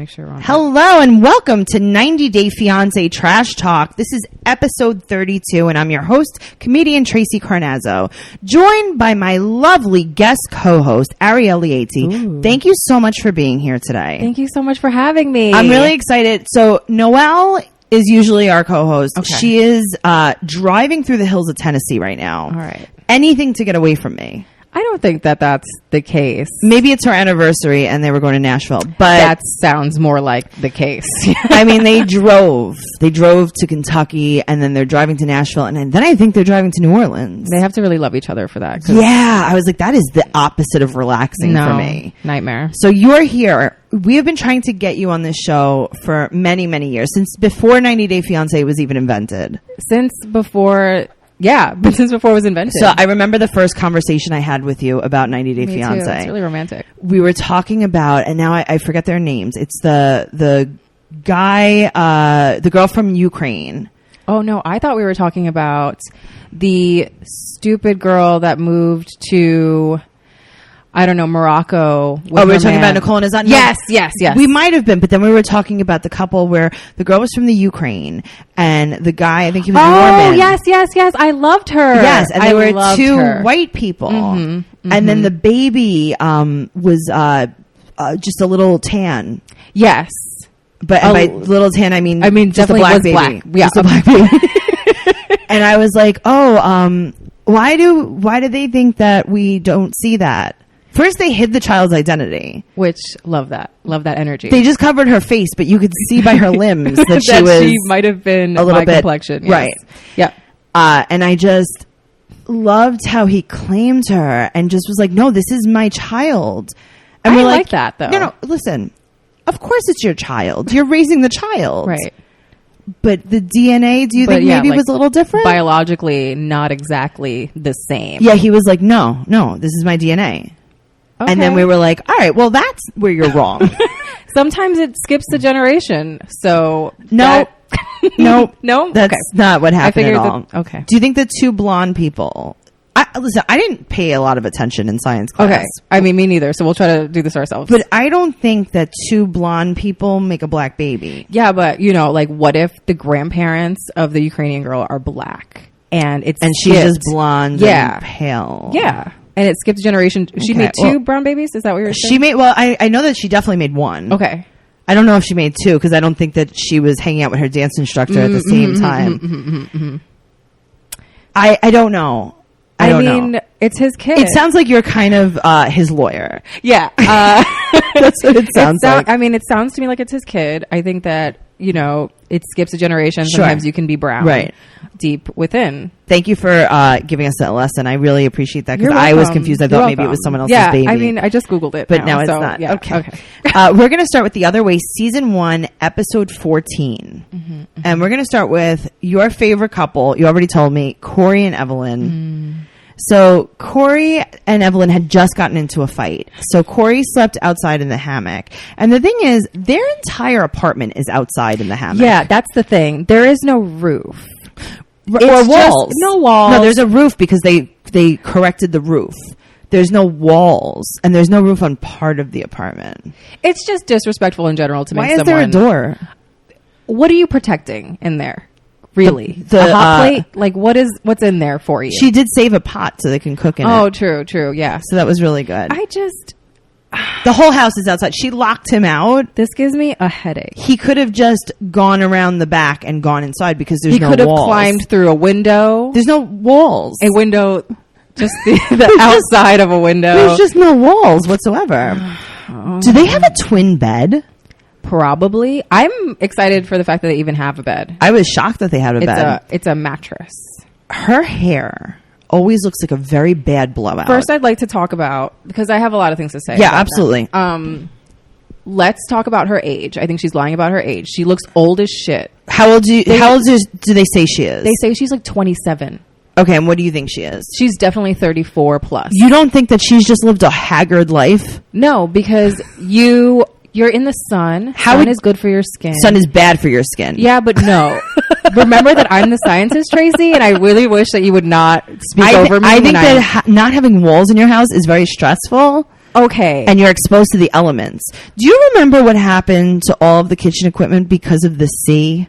Make sure we're on Hello and welcome to 90 Day Fiancé Trash Talk. This is episode 32 and I'm your host, comedian Tracy Carnazzo, joined by my lovely guest co-host, Ariel Lieti. Thank you so much for being here today. Thank you so much for having me. I'm really excited. So Noelle is usually our co-host. Okay. She is driving through the hills of Tennessee right now. All right. Anything to get away from me. I don't think that that's the case. Maybe it's her anniversary and they were going to Nashville, but That sounds more like the case. I mean, they drove to Kentucky and then they're driving to Nashville and then I think they're driving to New Orleans. They have to really love each other for that. Yeah. I was like, that is the opposite of relaxing for me. Nightmare. So you're here. We have been trying to get you on this show for many, many years, since before 90 Day Fiancé was even invented. Since before it was invented. So I remember the first conversation I had with you about 90 Day Me Fiancé. too. It's really romantic. We were talking about, and now I forget their names. It's the guy, the girl from Ukraine. Oh, no. I thought we were talking about the stupid girl that moved to, I don't know, Morocco. We were talking about Nicole and Azad? Yes. We might have been, but then we were talking about the couple where the girl was from the Ukraine and the guy, I think he was Norman. Yes. I loved her. Yes, and they were two her. white people. And then the baby was just a little tan. Yes. But by little tan, I mean just a definitely black was baby. black. Yeah, just a black baby. And I was like, why do they think that we don't see that? First, they hid the child's identity. Which, love that energy. They just covered her face, but you could see by her limbs that she might have been a little bit complexion. Yes. Right. Yeah. And I just loved how he claimed her and just was like, no, this is my child. And I like that, though. No, listen. Of course it's your child. You're raising the child. Right. But the DNA, do you think maybe it was a little different? Biologically, not exactly the same. Yeah, he was like, no, this is my DNA. Okay. And then we were like, all right, well, that's where you're wrong. Sometimes it skips a generation. So No, no, that's not what happened at all. Okay. Do you think the two blonde people? Listen, I didn't pay a lot of attention in science class. Okay. I mean, me neither. So we'll try to do this ourselves. But I don't think that two blonde people make a black baby. Yeah, but what if the grandparents of the Ukrainian girl are black and she's just blonde and pale? Yeah. And it skipped a generation. She made two brown babies? Is that what you're saying? She made, I know that she definitely made one. Okay. I don't know if she made two because I don't think that she was hanging out with her dance instructor at the same time. I don't know. I mean, it's his kid. It sounds like you're kind of his lawyer. Yeah. That's what it sounds like. I mean, it sounds to me like it's his kid. I think that, it skips a generation. Sure. Sometimes you can be brown. Right. Deep within. Thank you for giving us that lesson. I really appreciate that because I was confused. I thought maybe it was someone else's baby. I mean, I just Googled it. But now it's not. Yeah, okay. We're going to start with The Other Way, Season 1, Episode 14. And we're going to start with your favorite couple. You already told me, Corey and Evelyn. So Corey and Evelyn had just gotten into a fight. So Corey slept outside in the hammock. And the thing is, their entire apartment is outside in the hammock. Yeah, that's the thing. There is no roof. Or walls. No walls. No, there's a roof because they corrected the roof. There's no walls. And there's no roof on part of the apartment. It's just disrespectful in general to make someone... Why is there a door? What are you protecting in there? Really? The a hot plate? Like, what's in there for you? She did save a pot so they can cook in it. Oh, true. Yeah. So that was really good. The whole house is outside. She locked him out. This gives me a headache. He could have just gone around the back and gone inside because there's no walls. He could have climbed through a window. There's no walls. A window, just the outside of a window. There's just no walls whatsoever. Do they have a twin bed? Probably. I'm excited for the fact that they even have a bed. I was shocked that they had a bed. It's a mattress. Her hair always looks like a very bad blowout. First, I'd like to talk about, because I have a lot of things to say. Yeah, absolutely. Let's talk about her age. I think she's lying about her age. She looks old as shit. How old do they say she is? They say she's like 27. Okay, and what do you think she is? She's definitely 34 plus. You don't think that she's just lived a haggard life? No, because you're in the sun. Sun is good for your skin. Sun is bad for your skin. Yeah, but no. Remember that I'm the scientist, Tracy, and I really wish that you would not speak over me. I think that not having walls in your house is very stressful. Okay. And you're exposed to the elements. Do you remember what happened to all of the kitchen equipment because of the sea?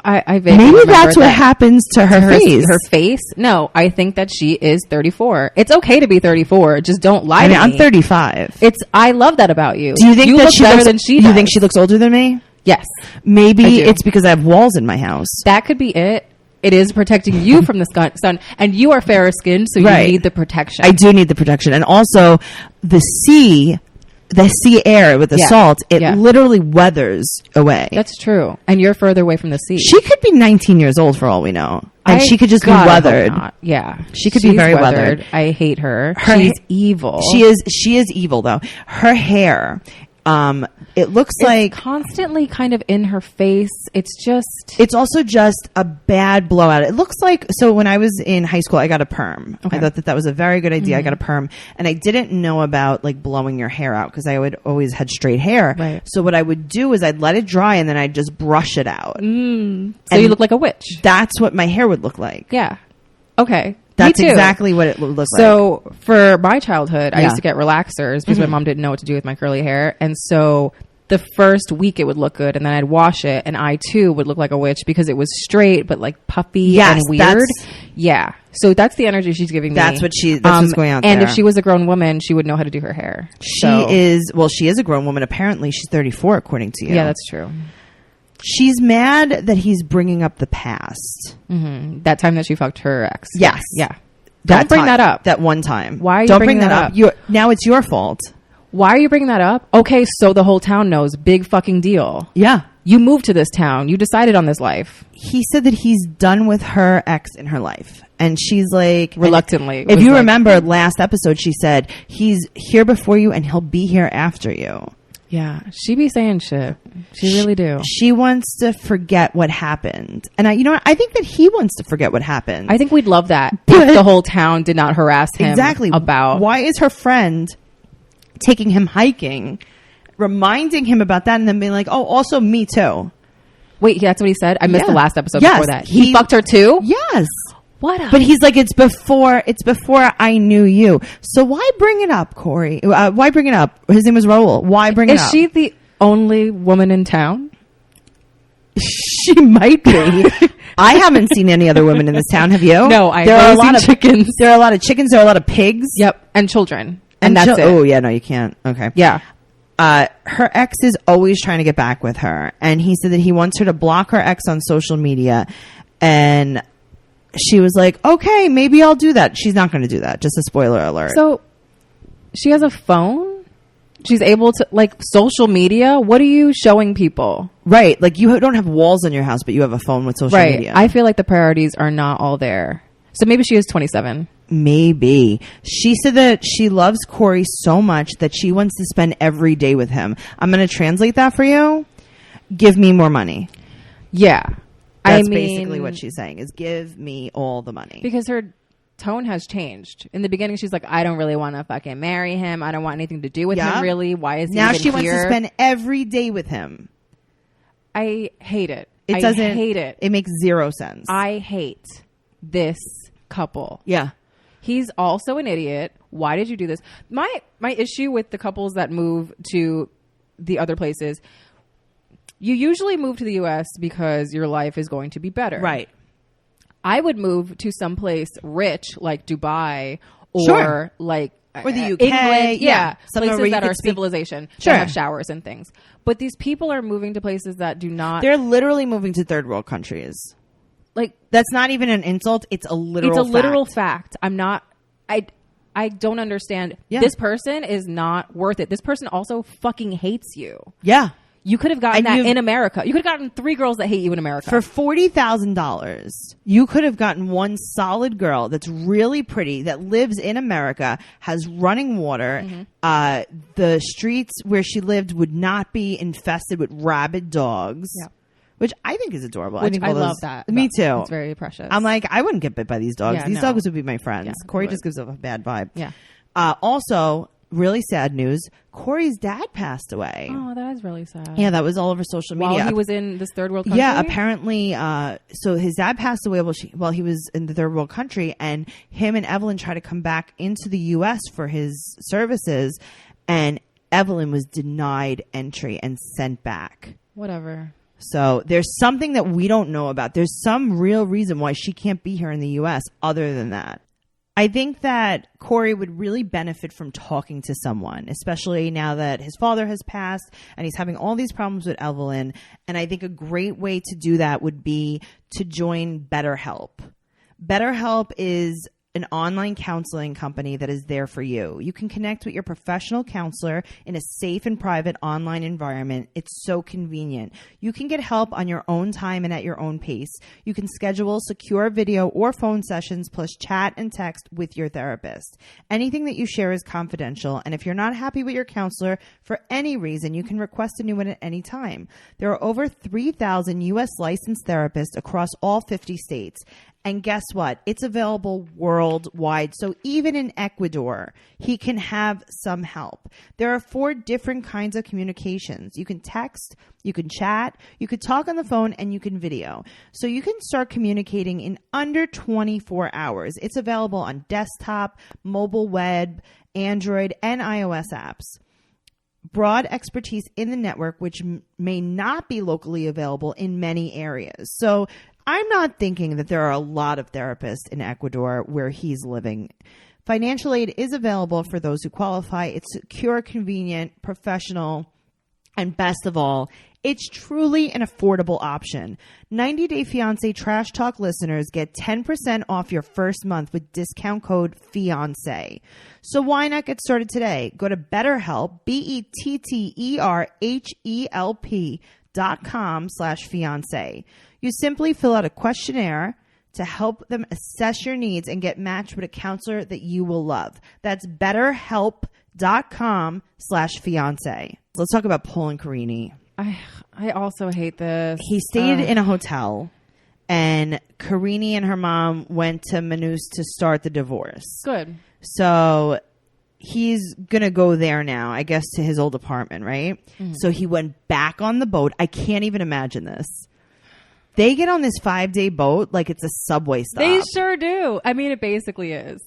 I vaguely Maybe remember that's what that. happens to her face. Her face? No, I think that she is 34. It's okay to be 34. Just don't lie to me. I'm 35. I love that about you. Do you think you that look she better looks, than she does? You think she looks older than me? Yes. Maybe I do. it's because I have walls in my house. That could be it. It is protecting you from the sun. And you are fairer skinned, so you need the protection. I do need the protection. And also, the sea air with the salt, it literally weathers away. That's true. And you're further away from the sea. She could be 19 years old for all we know. And she could just be weathered. Yeah. She could be very weathered. I hate her. She's evil. She is evil, though. Her hair, it looks like constantly kind of in her face. It's also just a bad blowout. It looks like, so when I was in high school, I got a perm. Okay. I thought that was a very good idea. I got a perm, and I didn't know about like blowing your hair out because I would always had straight hair. Right. So what I would do is I'd let it dry and then I'd just brush it out. So you look like a witch. That's what my hair would look like. Yeah. Okay. That's exactly what it looked like. So for my childhood, I used to get relaxers because my mom didn't know what to do with my curly hair. And so the first week it would look good, and then I'd wash it, and I too would look like a witch because it was straight but like puffy and weird. Yeah. So that's the energy she's giving me. That's what's going out there. And if she was a grown woman, she would know how to do her hair. She is a grown woman. Apparently she's 34 according to you. Yeah, that's true. She's mad that he's bringing up the past. Mm-hmm. That time that she fucked her ex. Yes. Yeah. Don't bring that up. That one time. Why are you Don't bringing bring that up? Now it's your fault. Why are you bringing that up? Okay, so the whole town knows. Big fucking deal. Yeah. You moved to this town. You decided on this life. He said that he's done with her ex in her life. And she's like... Reluctantly. If you remember last episode, she said, he's here before you and he'll be here after you. Yeah. She be saying shit. She really do. She wants to forget what happened. And I think that he wants to forget what happened. I think we'd love that if the whole town did not harass him about... Why is her friend taking him hiking, reminding him about that, and then being like, oh, also me too? Wait, that's what he said? I missed the last episode before that. He fucked her too? Yes. What? But he's like, it's before I knew you. So why bring it up, Corey? Why bring it up? His name was Raul. Why bring it up? Is she the only woman in town? She might be. I haven't seen any other women in this town. Have you? No, there are a lot of chickens. There are a lot of chickens. There are a lot of pigs. Yep, and children. And that's it. Oh, yeah, no, you can't. Okay. Yeah. Her ex is always trying to get back with her. And he said that he wants her to block her ex on social media. And she was like, okay, maybe I'll do that. She's not going to do that. Just a spoiler alert. So she has a phone? She's able to, like, social media? What are you showing people? Right. Like, you don't have walls in your house, but you have a phone with social media. I feel like the priorities are not all there. So maybe she is 27. Maybe. She said that she loves Corey so much that she wants to spend every day with him. I'm going to translate that for you. Give me more money. Yeah. That's basically what she's saying, is give me all the money. Because her tone has changed. In the beginning, she's like, I don't really want to fucking marry him. I don't want anything to do with him, really. Why is he now even she here? Wants to spend every day with him. I hate it. I hate it. It makes zero sense. I hate this couple. Yeah. He's also an idiot. Why did you do this? My issue with the couples that move to the other places, you usually move to the U.S. because your life is going to be better. Right. I would move to someplace rich like Dubai or like or the UK. England. Yeah. Places that are civilization. That have showers and things. But these people are moving to places that do not. They're literally moving to third world countries. Like, that's not even an insult. It's a literal fact. I'm not. I don't understand. Yeah. This person is not worth it. This person also fucking hates you. Yeah. You could have gotten that in America. You could have gotten 3 girls that hate you in America. For $40,000, you could have gotten one solid girl that's really pretty, that lives in America, has running water. Mm-hmm. The streets where she lived would not be infested with rabid dogs. Yeah. Which I think is adorable. I love that. Me too. It's very precious. I'm like, I wouldn't get bit by these dogs. These dogs would be my friends. Corey just gives off a bad vibe. Yeah. Also, really sad news. Corey's dad passed away. Oh, that is really sad. Yeah, that was all over social media. While he was in this third world country? Yeah, apparently. So his dad passed away while he was in the third world country, and him and Evelyn tried to come back into the U.S. for his services, and Evelyn was denied entry and sent back. Whatever. So there's something that we don't know about. There's some real reason why she can't be here in the U.S. other than that. I think that Corey would really benefit from talking to someone, especially now that his father has passed and he's having all these problems with Evelyn. And I think a great way to do that would be to join BetterHelp. BetterHelp is an online counseling company that is there for you. You can connect with your professional counselor in a safe and private online environment. It's so convenient. You can get help on your own time and at your own pace. You can schedule secure video or phone sessions plus chat and text with your therapist. Anything that you share is confidential, and if you're not happy with your counselor for any reason, you can request a new one at any time. There are over 3,000 U.S. licensed therapists across all 50 states. And guess what? It's available worldwide. So even in Ecuador, he can have some help. There are 4 different kinds of communications. You can text, you can chat, you could talk on the phone, and you can video. So you can start communicating in under 24 hours. It's available on desktop, mobile web, Android, and iOS apps. Broad expertise in the network, which may not be locally available in many areas. So I'm not thinking that there are a lot of therapists in Ecuador where he's living. Financial aid is available for those who qualify. It's secure, convenient, professional, and best of all, it's truly an affordable option. 90 Day Fiancé Trash Talk listeners get 10% off your first month with discount code FIANCÉ. So why not get started today? Go to BetterHelp, BetterHelp.com/fiancé. You simply fill out a questionnaire to help them assess your needs and get matched with a counselor that you will love. That's BetterHelp.com/fiancé. Let's talk about Paul and Karine. I also hate this. He stayed in a hotel, and Karine and her mom went to Manus to start the divorce. Good. So he's going to go there now, I guess, to his old apartment, right? Mm-hmm. So he went back on the boat. I can't even imagine this. They get on this 5-day boat like it's a subway stop. They sure do. I mean, it basically is.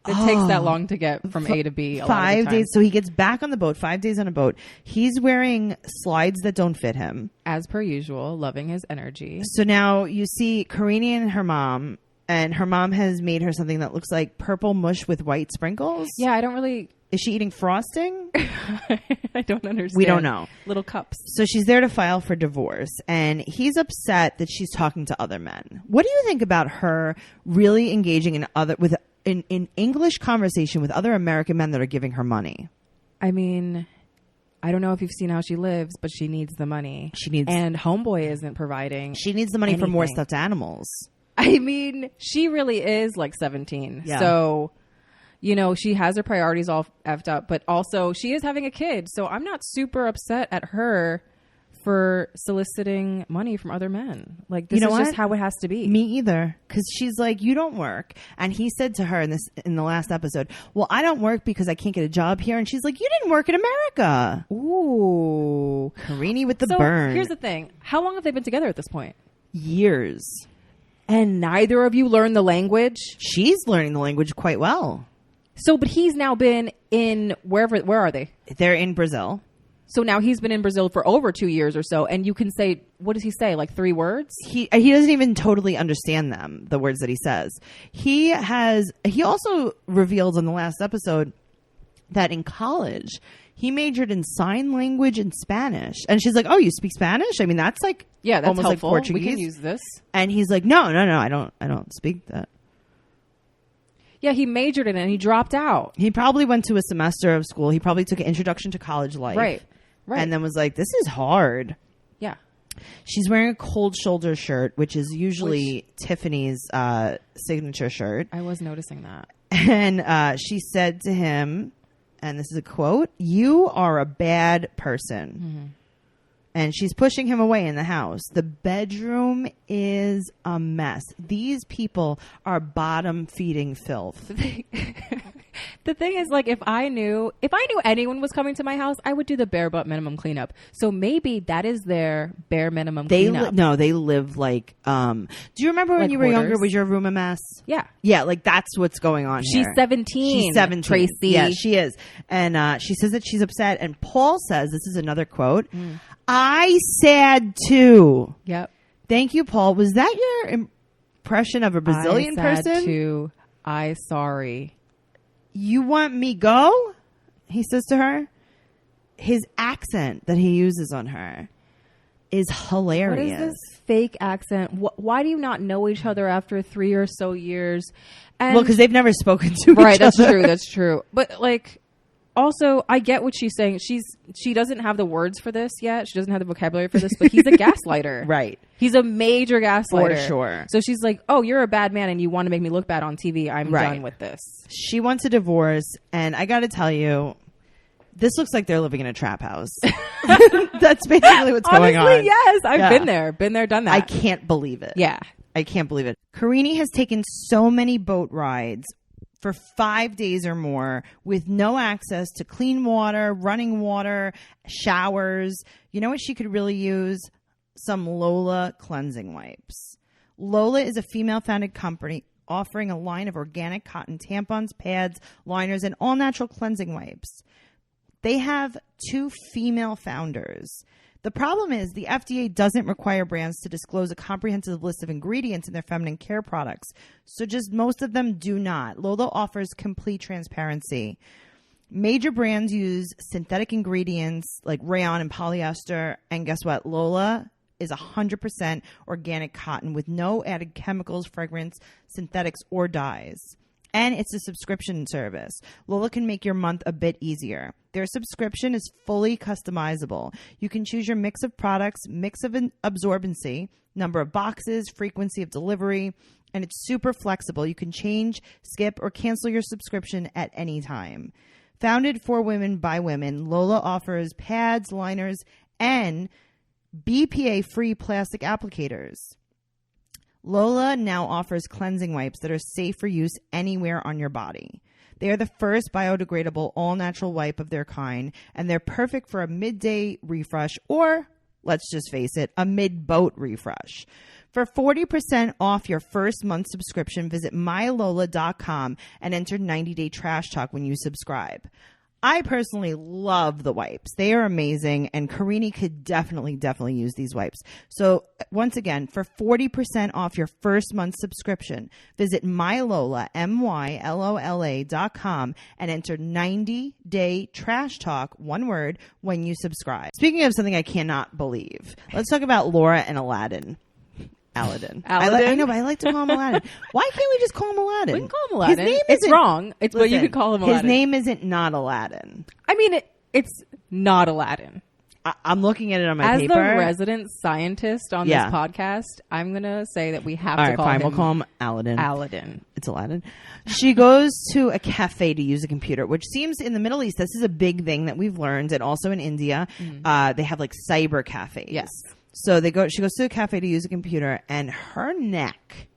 It takes that long to get from A to B. 5 days. So he gets back on the boat, 5 days on a boat. He's wearing slides that don't fit him. As per usual, loving his energy. So now you see Karine and her mom, and her mom has made her something that looks like purple mush with white sprinkles. Yeah, I don't really... Is she eating frosting? I don't understand. We don't know. Little cups. So she's there to file for divorce, and he's upset that she's talking to other men. What do you think about her really engaging in English conversation with other American men that are giving her money? I mean, I don't know if you've seen how she lives, but she needs the money. And homeboy isn't providing. She needs the money anything. for more stuffed animals. I mean, she really is like 17. Yeah. So, you know, she has her priorities all effed up, but also she is having a kid. So I'm not super upset at her for soliciting money from other men. Like, this is just how it has to be. Me either. Because she's like, you don't work. And he said to her in the last episode, well, I don't work because I can't get a job here. And she's like, you didn't work in America. Ooh. Karine with the burn. Here's the thing. How long have they been together at this point? Years. And neither of you learned the language? She's learning the language quite well. So, but he's now been in where are they? They're in Brazil. So now he's been in Brazil for over 2 years or so. And you can say, what does he say? Like 3 words? He doesn't even totally understand them, the words that he says. He also revealed in the last episode that in college, he majored in sign language and Spanish. And she's like, oh, you speak Spanish? I mean, that's like, yeah, that's almost helpful. Like Portuguese. We can use this. And he's like, no, I don't speak that. Yeah, he majored in it and he dropped out. He probably went to a semester of school. He probably took an introduction to college life. Right. And then was like, this is hard. Yeah. She's wearing a cold shoulder shirt, which is usually Tiffany's signature shirt. I was noticing that. And she said to him, and this is a quote, "You are a bad person." Mm-hmm. And she's pushing him away in the house. The bedroom is a mess. These people are bottom feeding filth. The thing is, like, if I knew anyone was coming to my house, I would do the bare butt minimum cleanup. So maybe that is their bare minimum cleanup. No, they live like, do you remember when like you were hoarders? younger, was your room a mess? Yeah. Yeah, like that's what's going on She's here. 17. She's 17. Tracy. Yeah, she is. And she says that she's upset. And Paul says, this is another quote, I sad too. Yep. Thank you, Paul. Was that your impression of a Brazilian person? Too. I sorry. You want me go? He says to her. His accent that he uses on her is hilarious. What is this fake accent? Why do you not know each other after 3 or so years? And well, because they've never spoken to each other. Right, that's true. That's true. But like, also, I get what she's saying. She doesn't have the words for this yet. She doesn't have the vocabulary for this, but he's a gaslighter. Right. He's a major gaslighter. For sure. So she's like, oh, you're a bad man and you want to make me look bad on TV. I'm done with this. She wants a divorce. And I got to tell you, this looks like they're living in a trap house. That's basically what's going on. Honestly, yes. I've been there, done that. I can't believe it. Yeah. I can't believe it. Karine has taken so many boat rides for 5 days or more with no access to clean water, running water, showers. You know what she could really use? Some Lola cleansing wipes. Lola is a female-founded company offering a line of organic cotton tampons, pads, liners, and all-natural cleansing wipes. They have 2 female founders. The problem is the FDA doesn't require brands to disclose a comprehensive list of ingredients in their feminine care products. So just most of them do not. Lola offers complete transparency. Major brands use synthetic ingredients like rayon and polyester. And guess what? Lola is 100% organic cotton with no added chemicals, fragrance, synthetics, or dyes. And it's a subscription service. Lola can make your month a bit easier. Their subscription is fully customizable. You can choose your mix of products, mix of absorbency, number of boxes, frequency of delivery, and it's super flexible. You can change, skip, or cancel your subscription at any time. Founded for women by women, Lola offers pads, liners, and BPA-free plastic applicators. Lola now offers cleansing wipes that are safe for use anywhere on your body. They are the first biodegradable all-natural wipe of their kind, and they're perfect for a midday refresh or, let's just face it, a mid-boat refresh. For 40% off your first month subscription, visit mylola.com and enter 90-day trash talk when you subscribe. I personally love the wipes. They are amazing, and Karine could definitely use these wipes. So once again, for 40% off your first month subscription, visit mylola, mylola.com, and enter 90-day trash talk, one word, when you subscribe. Speaking of something I cannot believe, let's talk about Laura and Aladdin. Aladdin. I know, but I like to call him Aladdin. Why can't we just call him Aladdin? We can call him Aladdin. His name it's wrong. But you could call him Aladdin. His name isn't not Aladdin. I mean, it's not Aladdin. I'm looking at it on my As paper. the resident scientist on this podcast, I'm going to say that we have to call him. We'll call him Aladdin. Aladdin. It's Aladdin. She goes to a cafe to use a computer, which seems in the Middle East, this is a big thing that we've learned. And also in India, they have like cyber cafes. Yes. So she goes to a cafe to use a computer, and her neck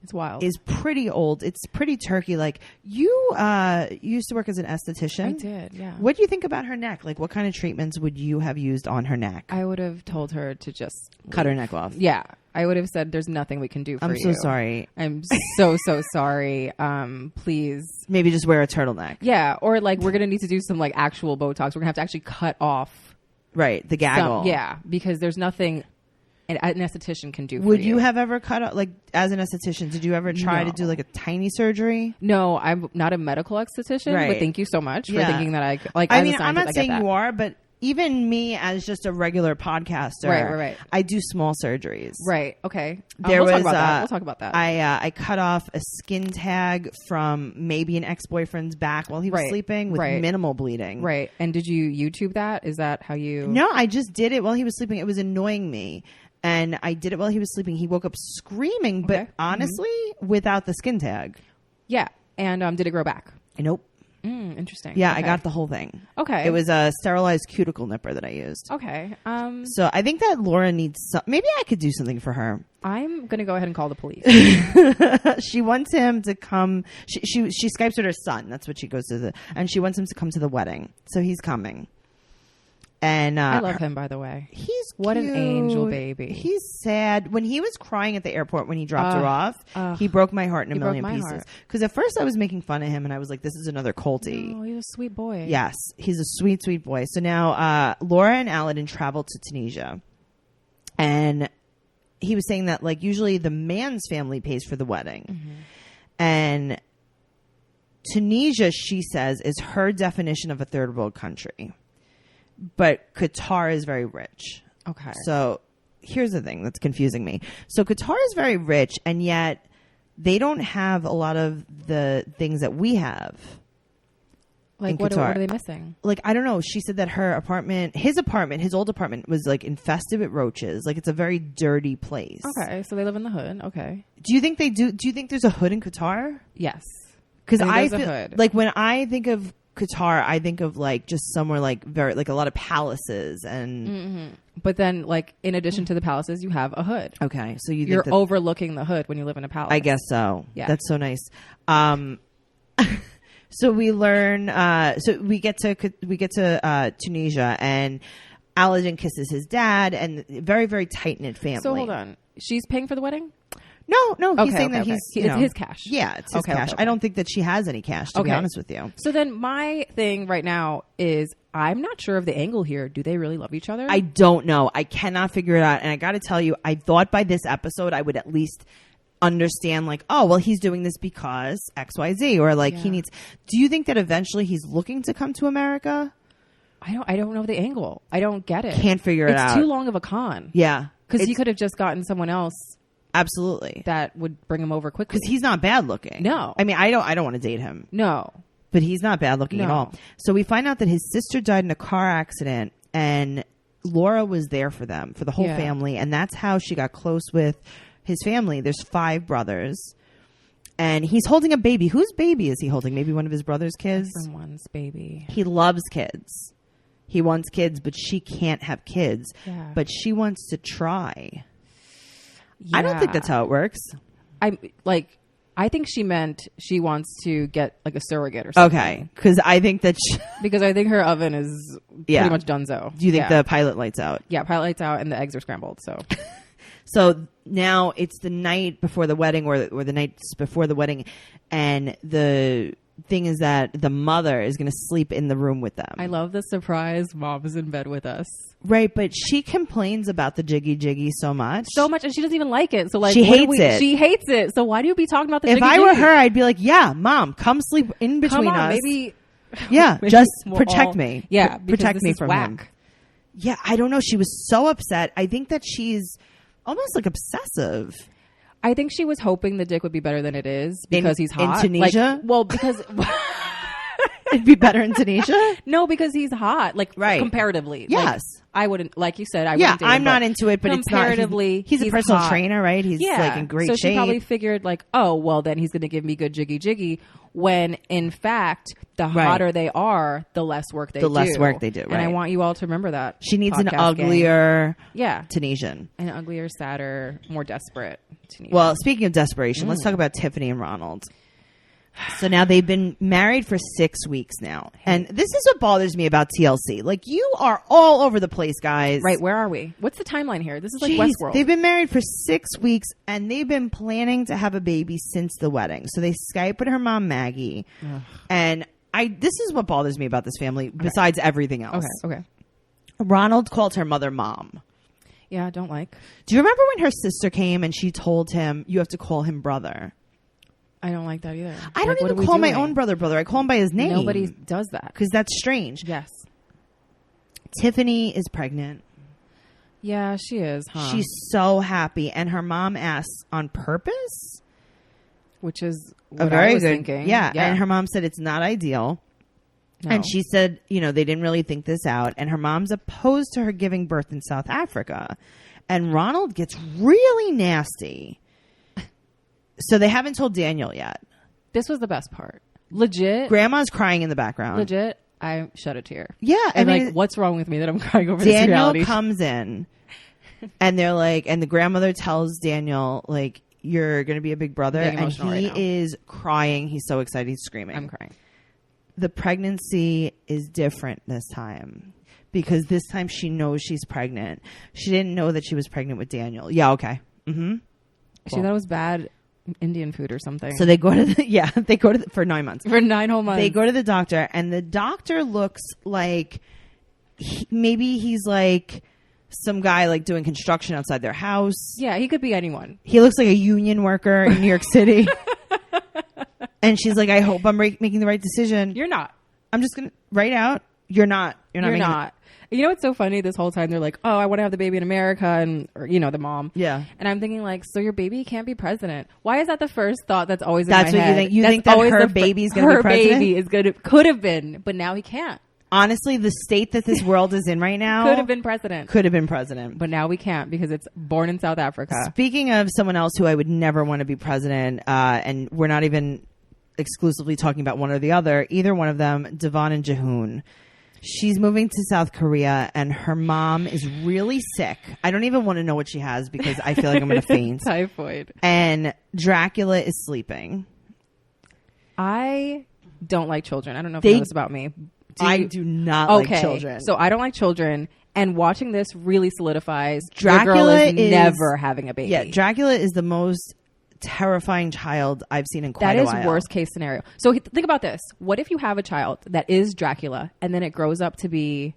It's wild. Is pretty old. It's pretty turkey. Like, you used to work as an esthetician. I did, yeah. What do you think about her neck? Like, what kind of treatments would you have used on her neck? I would have told her to just cut her neck off. Yeah. I would have said, there's nothing we can do for you. I'm so sorry. I'm so sorry. Please. Maybe just wear a turtleneck. Yeah. Or like, we're going to need to do some like actual Botox. We're going to have to actually cut off. Right. The gaggle. Yeah. Because there's nothing an esthetician can do for Would you have ever cut out, like, as an esthetician, did you ever try No. to do like a tiny surgery? No, I'm not a medical esthetician, Right. but thank you so much for thinking that I like. I as mean, a I'm not scientist, I saying get that. you are, but even me as just a regular podcaster, Right. I do small surgeries. Right. Okay. There we'll was talk about that. We'll talk about that. I cut off a skin tag from maybe an ex-boyfriend's back while he was sleeping with minimal bleeding. Right. And did you YouTube that? Is that how you? No, I just did it while he was sleeping. It was annoying me. And I did it while he was sleeping. He woke up screaming, but honestly, without the skin tag. Yeah. And did it grow back? Nope. Interesting. Yeah, okay. I got the whole thing. Okay. It was a sterilized cuticle nipper that I used. Okay. So I think that Laura needs maybe I could do something for her. I'm going to go ahead and call the police. She wants him to come. She Skypes with her son. That's what she goes to and she wants him to come to the wedding. So he's coming. And I love him, by the way. He's what cute. An angel baby. He's sad. When he was crying at the airport when he dropped her off, he broke my heart in a million pieces. Because at first I was making fun of him and I was like, this is another culty. Oh, he's a sweet boy. Yes, he's a sweet, sweet boy. So now Laura and Aladdin traveled to Tunisia. And he was saying that like usually the man's family pays for the wedding. Mm-hmm. And Tunisia, she says, is her definition of a third world country. But Qatar is very rich. Okay. So here's the thing that's confusing me. So Qatar is very rich, and yet they don't have a lot of the things that we have. Like what are they missing? Like, I don't know. She said that his old apartment was like infested with roaches. Like it's a very dirty place. Okay. So they live in the hood. Okay. Do you think do you think there's a hood in Qatar? Yes. Because I feel, a hood. Like when I think of Qatar, I think of like just somewhere like very like a lot of palaces and but then like in addition to the palaces you have a hood. Okay, so you're overlooking the hood when you live in a palace. I guess so. Yeah, that's so nice. So we learn so we get to Tunisia and Aladdin kisses his dad and very, very tight knit family. So hold on, she's paying for the wedding? No, he's saying that it's his cash. Yeah, it's his cash. I don't think that she has any cash, to be honest with you. So then my thing right now is I'm not sure of the angle here. Do they really love each other? I don't know. I cannot figure it out. And I got to tell you, I thought by this episode I would at least understand like, oh, well, he's doing this because XYZ or like he needs. Do you think that eventually he's looking to come to America? I don't know the angle. I don't get it. Can't figure it out. It's too long of a con. Yeah. Because he could have just gotten someone else. Absolutely. That would bring him over quickly. Because he's not bad looking. No. I mean, I don't want to date him. No. But he's not bad looking at all. So we find out that his sister died in a car accident and Laura was there for them, for the whole family. And that's how she got close with his family. There's 5 brothers. And he's holding a baby. Whose baby is he holding? Maybe one of his brother's kids? Someone's baby. He loves kids. He wants kids, but she can't have kids. Yeah. But she wants to try. Yeah. I don't think that's how it works. I think she meant she wants to get like a surrogate or something. Okay, because I think that because I think her oven is pretty much donezo. Do you think the pilot light's out? Yeah, pilot light's out and the eggs are scrambled. So now it's the night before the wedding or the nights before the wedding, and the thing is that the mother is going to sleep in the room with them. I love the surprise mom is in bed with us. Right, but she complains about the jiggy so much, and she doesn't even like it. So like, she hates it. She hates it. So why do you be talking about the? If I were her, I'd be like, "Yeah, mom, come sleep in between us. Maybe, maybe just protect me. Yeah, protect me from him." Yeah, I don't know. She was so upset. I think that she's almost like obsessive. I think she was hoping the dick would be better than it is because he's hot. In Tunisia? Because it'd be better in Tunisia? No, because he's hot. Comparatively. Yes. I wouldn't, like you said, I wouldn't date him, I'm not into it, but it's not. Comparatively, he's a personal hot. trainer, right? He's like in great shape. So she probably figured like, oh, well, then he's going to give me good jiggy, when in fact, the hotter they are, the less work they do. Right. And I want you all to remember that. She needs an uglier Tunisian. An uglier, sadder, more desperate Tunisian. Well, speaking of desperation, let's talk about Tiffany and Ronald. So now they've been married for 6 weeks now. And this is what bothers me about TLC. Like, you are all over the place, guys. Right, where are we? What's the timeline here? This is like Westworld. They've been married for 6 weeks, and they've been planning to have a baby since the wedding. So they Skype with her mom, Maggie. Ugh. And this is what bothers me about this family, besides everything else. Okay. Ronald called her mother mom. Yeah, I don't like. Do you remember when her sister came and she told him, you have to call him brother? I don't like that either. I don't even call my own brother. I call him by his name. Nobody does that. Because that's strange. Yes. Tiffany is pregnant. Yeah, she is, huh? She's so happy. And her mom asks on purpose. Which is what I was thinking. Yeah. And her mom said it's not ideal. No. And she said, they didn't really think this out. And her mom's opposed to her giving birth in South Africa. And Ronald gets really nasty. So they haven't told Daniel yet. This was the best part. Legit. Grandma's crying in the background. Legit. I shed a tear. Yeah. I mean, like, what's wrong with me that I'm crying over this Daniel reality? comes in and they're like, and the grandmother tells Daniel, like, you're going to be a big brother. And he right is crying. He's so excited. He's screaming. I'm crying. The pregnancy is different this time because this time she knows she's pregnant. She didn't know that she was pregnant with Daniel. Yeah. Okay. Mm-hmm. She thought it was bad Indian food or something. So they go to for 9 months. For 9 whole months. They go to the doctor and the doctor looks like maybe he's like some guy like doing construction outside their house. Yeah, he could be anyone. He looks like a union worker in New York City. And she's like, I hope I'm making the right decision. You're not. I'm just going to write out. You're not. You're not. You know what's so funny? This whole time they're like, oh, I want to have the baby in America, and or, you know, the mom. Yeah. And I'm thinking like, so your baby can't be president. Why is that the first thought that's always in my head? That's what you think. You think that her baby's going to be president? Her baby is going to, could have been, but now he can't. Honestly, the state that this world is in right now could have been president. But now we can't because it's born in South Africa. Speaking of someone else who I would never want to be president, and we're not even exclusively talking about one or the other, either one of them, Devon and Jehoon. She's moving to South Korea and her mom is really sick. I don't even want to know what she has because I feel like I'm going to faint. Typhoid. And Dracula is sleeping. I don't like children. I don't know if you know this about me. I do not like children. So I don't like children. And watching this really solidifies Dracula your girl is never having a baby. Yeah, Dracula is the most terrifying child I've seen in quite a while. That is worst case scenario. So think about this. What if you have a child that is Dracula and then it grows up to be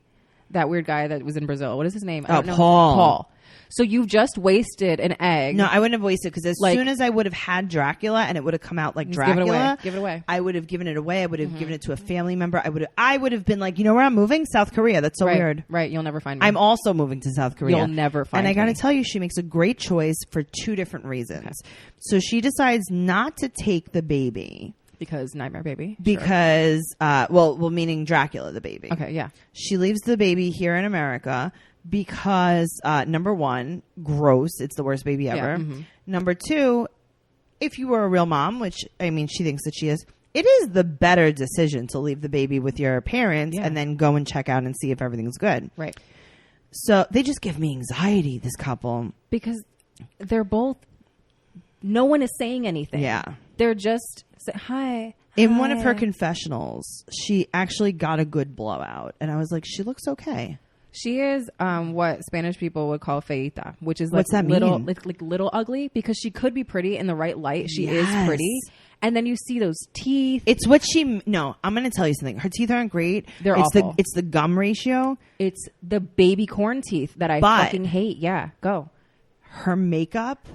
that weird guy that was in Brazil? What is his name? Paul. So you've just wasted an egg. No, I wouldn't have wasted because as soon as I would have had Dracula and it would have come out like Dracula, give it away. I would have given it away. I would have given it to a family member. I would have been like, you know where I'm moving? South Korea. That's so weird. Right. You'll never find me. I'm also moving to South Korea. You'll never find me. And I got to tell you, she makes a great choice for 2 different reasons. Okay. So she decides not to take the baby. Because nightmare baby? Because, well, meaning Dracula, the baby. Okay, yeah. She leaves the baby here in America because, number 1, gross. It's the worst baby ever. Yeah, mm-hmm. Number 2, if you were a real mom, which, I mean, she thinks that she is, it is the better decision to leave the baby with your parents and then go and check out and see if everything's good. Right. So they just give me anxiety, this couple. Because they're both, no one is saying anything. Yeah. They're just, hi. In one of her confessionals, she actually got a good blowout. And I was like, she looks okay. She is what Spanish people would call feita, which is like what's that little, mean? like little ugly, because she could be pretty in the right light. She is pretty. And then you see those teeth. It's what no, I'm going to tell you something. Her teeth aren't great. They're awful. It's the gum ratio. It's the baby corn teeth that I fucking hate. Yeah, go. Her makeup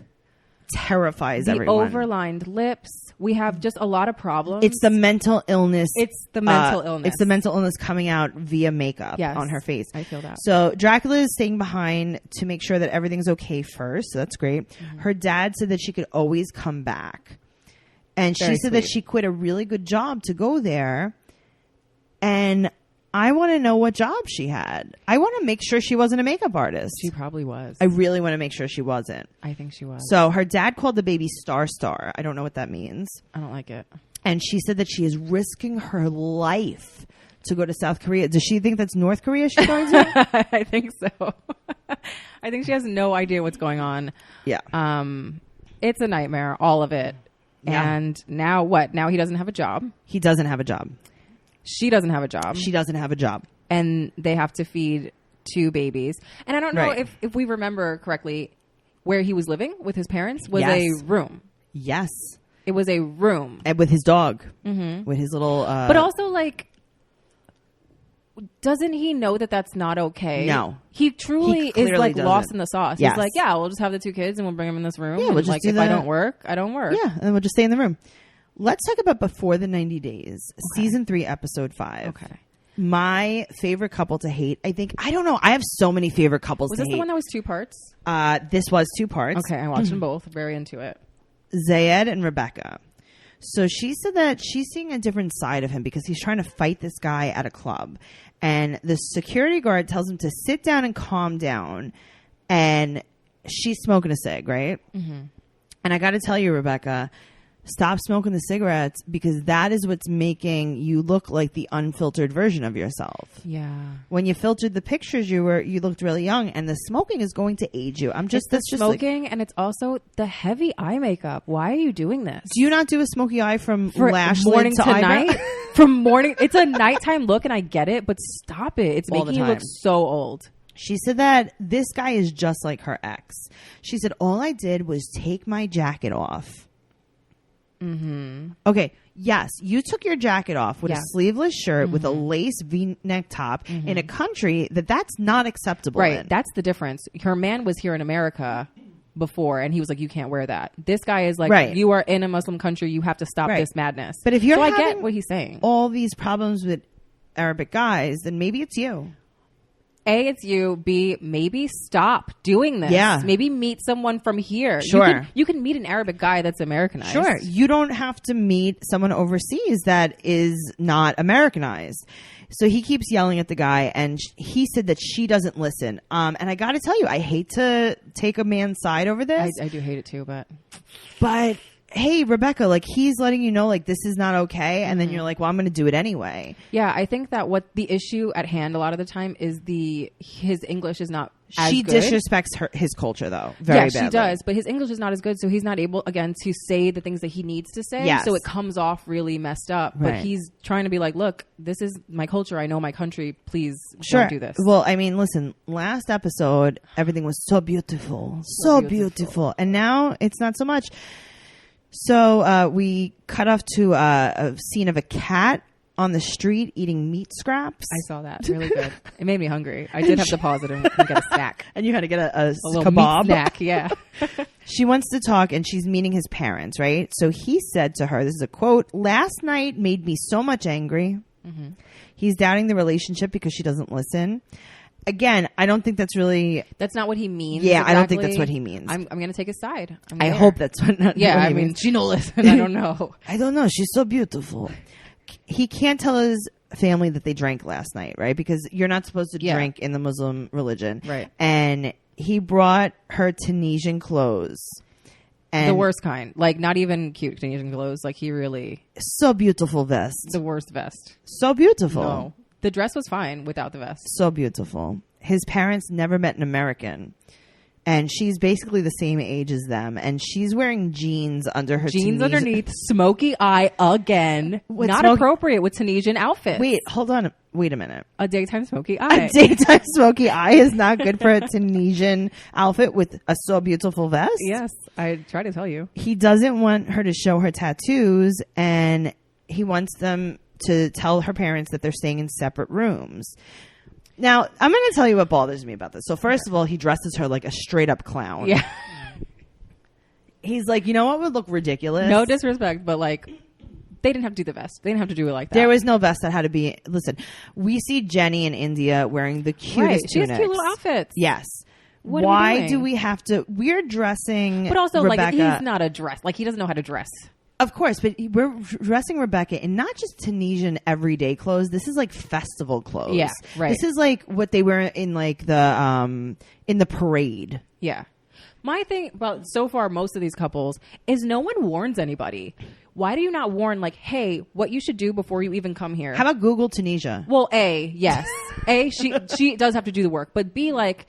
terrifies everyone. The overlined lips. We have just a lot of problems. It's the mental illness. It's the mental illness. It's the mental illness coming out via makeup on her face. I feel that. So Dracula is staying behind to make sure that everything's okay first. So that's great. Mm-hmm. Her dad said that she could always come back. And she said that she quit a really good job to go there. And I want to know what job she had. I want to make sure she wasn't a makeup artist. She probably was. I really want to make sure she wasn't. I think she was. So her dad called the baby Star. I don't know what that means. I don't like it. And she said that she is risking her life to go to South Korea. Does she think that's North Korea she's going to? I think so. I think she has no idea what's going on. Yeah. It's a nightmare, all of it. Yeah. And now what? Now he doesn't have a job. He doesn't have a job. She doesn't have a job. She doesn't have a job. And they have to feed 2 babies. And I don't know if we remember correctly, where he was living with his parents was a room. Yes. It was a room. And with his dog. Mm-hmm. With his little... But also, like, doesn't he know that that's not okay? No. He truly is, like, lost in the sauce. Yes. He's like, yeah, we'll just have the 2 kids and we'll bring them in this room. Yeah, we'll just like, if I don't work, I don't work. Yeah, and we'll just stay in the room. Let's talk about Before the 90 Days, season 3, episode 5. Okay. My favorite couple to hate. I don't know. I have so many favorite couples to hate. Was this the one that was 2 parts? This was 2 parts. Okay, I watched them both. Very into it. Zied and Rebecca. So she said that she's seeing a different side of him because he's trying to fight this guy at a club. And the security guard tells him to sit down and calm down. And she's smoking a cig, right? Mm-hmm. And I got to tell you, Rebecca, Stop smoking the cigarettes because that is what's making you look like the unfiltered version of yourself. Yeah. When you filtered the pictures, you looked really young, and the smoking is going to age you. It's the smoking, and it's also the heavy eye makeup. Why are you doing this? Do you not do a smoky eye from lash morning to night? From morning, it's a nighttime look, and I get it, but stop it. It's making you look so old. She said that this guy is just like her ex. She said, all I did was take my jacket off. Mm-hmm. Okay, yes, you took your jacket off with a sleeveless shirt with a lace V-neck top in a country that's not acceptable. Right, in. that's the difference. Her man was here in America before, and he was like, you can't wear that. This guy is like, you are in a Muslim country, you have to stop this madness. But if you're I get what he's saying. All these problems with Arabic guys, then maybe it's you. A, it's you. B, maybe stop doing this. Yeah. Maybe meet someone from here. Sure. You can meet an Arabic guy that's Americanized. Sure. You don't have to meet someone overseas that is not Americanized. So he keeps yelling at the guy, and he said that she doesn't listen. And I got to tell you, I hate to take a man's side over this. I do hate it too, but hey, Rebecca, like, he's letting you know, like, this is not okay. And then you're like, well, I'm going to do it anyway. Yeah, I think that what the issue at hand a lot of the time is his English is not as she good. Disrespects his culture, though. Very badly. She does. But his English is not as good. So he's not able, again, to say the things that he needs to say. Yes. So it comes off really messed up. But he's trying to be like, look, this is my culture. I know my country. Please don't do this. Well, I mean, listen, last episode, everything was so beautiful. So beautiful. And now it's not so much. So we cut off to a scene of a cat on the street eating meat scraps. I saw that. Really good. It made me hungry. I did have to pause it and get a snack. And you had to get a little kebab. Meat snack, yeah. She wants to talk, and she's meeting his parents, right? So he said to her, this is a quote, "Last night made me so much angry." Mm-hmm. He's doubting the relationship because she doesn't listen. Again, I don't think that's really... That's not what he means. Yeah, exactly. I don't think that's what he means. I'm going to take his side. I hope that's what... I mean, she no listen. I don't know. I don't know. She's so beautiful. He can't tell his family that they drank last night, right? Because you're not supposed to drink in the Muslim religion. Right. And he brought her Tunisian clothes. And the worst kind. Like, not even cute Tunisian clothes. Like, he really... So beautiful vest. The worst vest. So beautiful. No. The dress was fine without the vest. So beautiful. His parents never met an American. And she's basically the same age as them. And she's wearing jeans under her jeans underneath. Smoky eye again. Not appropriate with Tunisian outfits. Wait, hold on. Wait a minute. A daytime smoky eye. A daytime smoky eye is not good for a Tunisian outfit with a so beautiful vest? Yes. I try to tell you. He doesn't want her to show her tattoos. And he wants them to tell her parents that they're staying in separate rooms. Now, I'm going to tell you what bothers me about this. So first of all, he dresses her like a straight up clown. Yeah. He's like, you know what would look ridiculous? No disrespect, but like, they didn't have to do the vest. They didn't have to do it like that. There was no vest that had to be. Listen, we see Jenny in India wearing the cutest She has cute little outfits. Yes. Why do we have to? We're dressing. But also, Rebecca. like, he's not a dress. Like, he doesn't know how to dress. Of course, but we're dressing Rebecca in not just Tunisian everyday clothes. This is like festival clothes. Yeah, right. This is like what they wear in like the parade. Yeah. My thing about so far most of these couples is no one warns anybody. Why do you not warn, like, hey, what you should do before you even come here? How about Google Tunisia? Well, A, yes. A, she does have to do the work. But B, like,